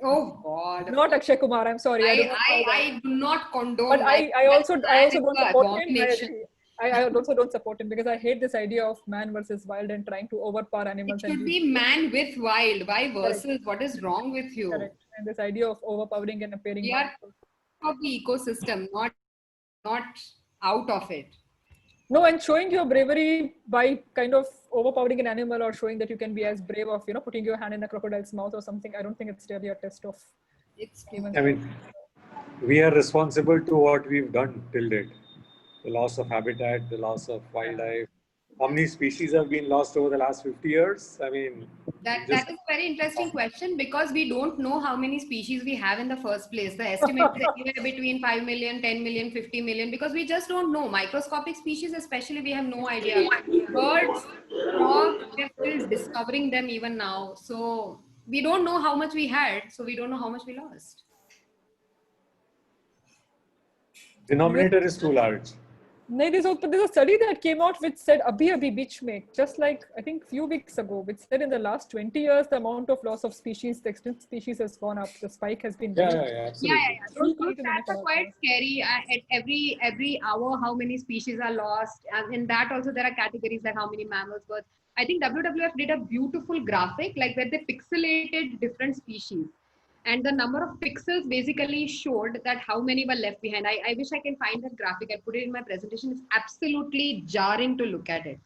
B: Oh God!
A: Not Akshay Kumar. I'm sorry.
B: I do not condone.
A: But I also don't support him. I also don't support him because I hate this idea of man versus wild and trying to overpower animals.
B: It should be man with wild. Why versus? Correct. What is wrong with you?
A: Correct. And this idea of overpowering and appearing.
B: We are of the ecosystem, not out of it.
A: No, and showing your bravery by kind of overpowering an animal or showing that you can be as brave of, putting your hand in a crocodile's mouth or something. I don't think it's really a test of.
B: It's.
C: I mean, we are responsible to what we've done till date. The loss of habitat, the loss of wildlife. How many species have been lost over the last 50 years? I mean,
B: That is a very interesting question because we don't know how many species we have in the first place. The estimate is anywhere between 5 million, 10 million, 50 million because we just don't know. Microscopic species, especially, we have no idea. Birds, frogs, we're still discovering them even now. So we don't know how much we had, so we don't know how much we lost.
C: denominator is too large.
A: No, there's a study that came out which said abhi beach mein, just like I think few weeks ago, which said in the last 20 years the amount of loss of species, the extinct species has gone up. The spike has been
C: Yeah,
A: huge.
C: absolutely.
B: Those stats are quite scary. At every hour, how many species are lost, and in that also there are categories like how many mammals. But I think WWF did a beautiful graphic, like where they pixelated different species, and the number of pixels basically showed that how many were left behind. I wish I can find that graphic. I put it in my presentation. It's absolutely jarring to look at it.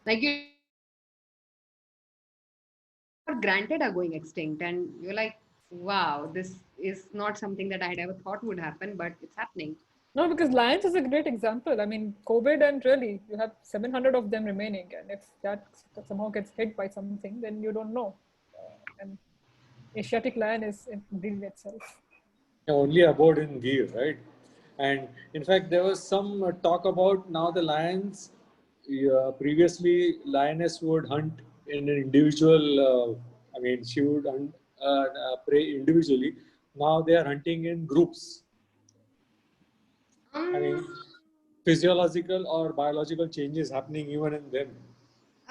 B: Like you for granted are going extinct, and you're like, wow, this is not something that I had ever thought would happen, but it's happening.
A: No, because lions is a great example. I mean, COVID and really, you have 700 of them remaining, and if that somehow gets hit by something, then you don't know. And Asiatic lion is breeding itself.
C: Only abode in Gir, right? And in fact, there was some talk about now the lions. Previously, lioness would hunt in an individual. She would hunt, prey individually. Now they are hunting in groups. Physiological or biological changes happening even in them.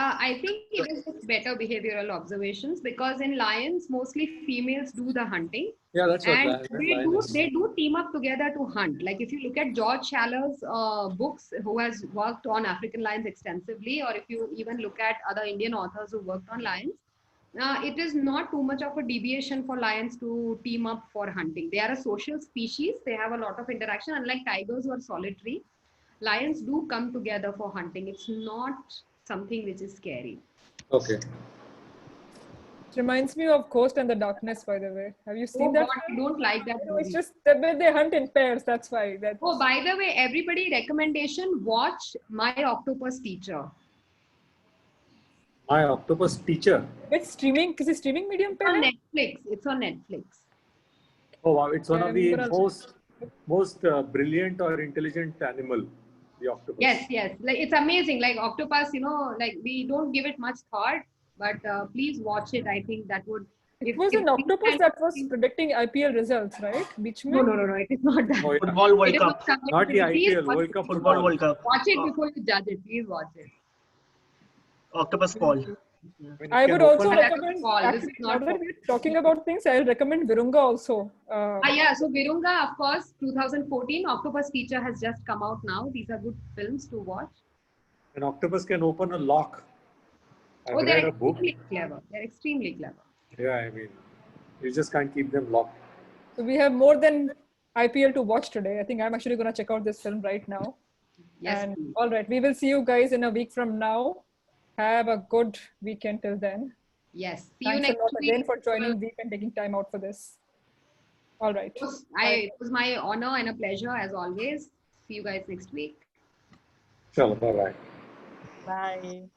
B: I think it is just better behavioral observations because in lions, mostly females do the hunting.
C: Yeah, that's what
B: And
C: lioness.
B: they do team up together to hunt. Like if you look at George Challer's books, who has worked on African lions extensively, or if you even look at other Indian authors who worked on lions, it is not too much of a deviation for lions to team up for hunting. They are a social species. They have a lot of interaction. Unlike tigers who are solitary, lions do come together for hunting. It's not something which is scary.
C: Okay.
A: It reminds me of Ghost and the Darkness, by the way. Have you seen that?
B: God, I don't like that movie.
A: It's just that way they hunt in pairs. That's why.
B: Oh, by the way, everybody, recommendation: watch My Octopus Teacher.
C: My Octopus Teacher.
A: It's streaming. Is it streaming medium?
B: It's on Netflix. It's on Netflix.
C: Oh wow! It's one of the most brilliant or intelligent animal. The octopus.
B: Yes. Like it's amazing. Like octopus, like we don't give it much thought, but please watch it. I think that would.
A: It was an octopus that was predicting IPL results, right?
B: No. It is not that.
C: Oh, yeah.
D: Football World Cup.
C: Not the IPL, World Cup.
D: Football World Cup.
B: Watch it before you judge it. Please watch it.
D: Octopus Fall.
A: I would also recommend.
B: Now
A: that we're talking about things, I'll recommend Virunga also.
B: So Virunga, of course, 2014, Octopus Teacher has just come out now. These are good films to watch.
C: An octopus can open a lock.
B: They're extremely clever. They're extremely clever.
C: Yeah, you just can't keep them locked.
A: So we have more than IPL to watch today. I think I'm actually going to check out this film right now.
B: Yes.
A: And all right, we will see you guys in a week from now. Have a good weekend till then.
B: Yes. See
A: Thanks
B: you next
A: a lot
B: week.
A: again for joining Deep and taking time out for this. All right.
B: It was my honor and a pleasure as always. See you guys next week.
C: Chalo, bye-bye.
F: Bye.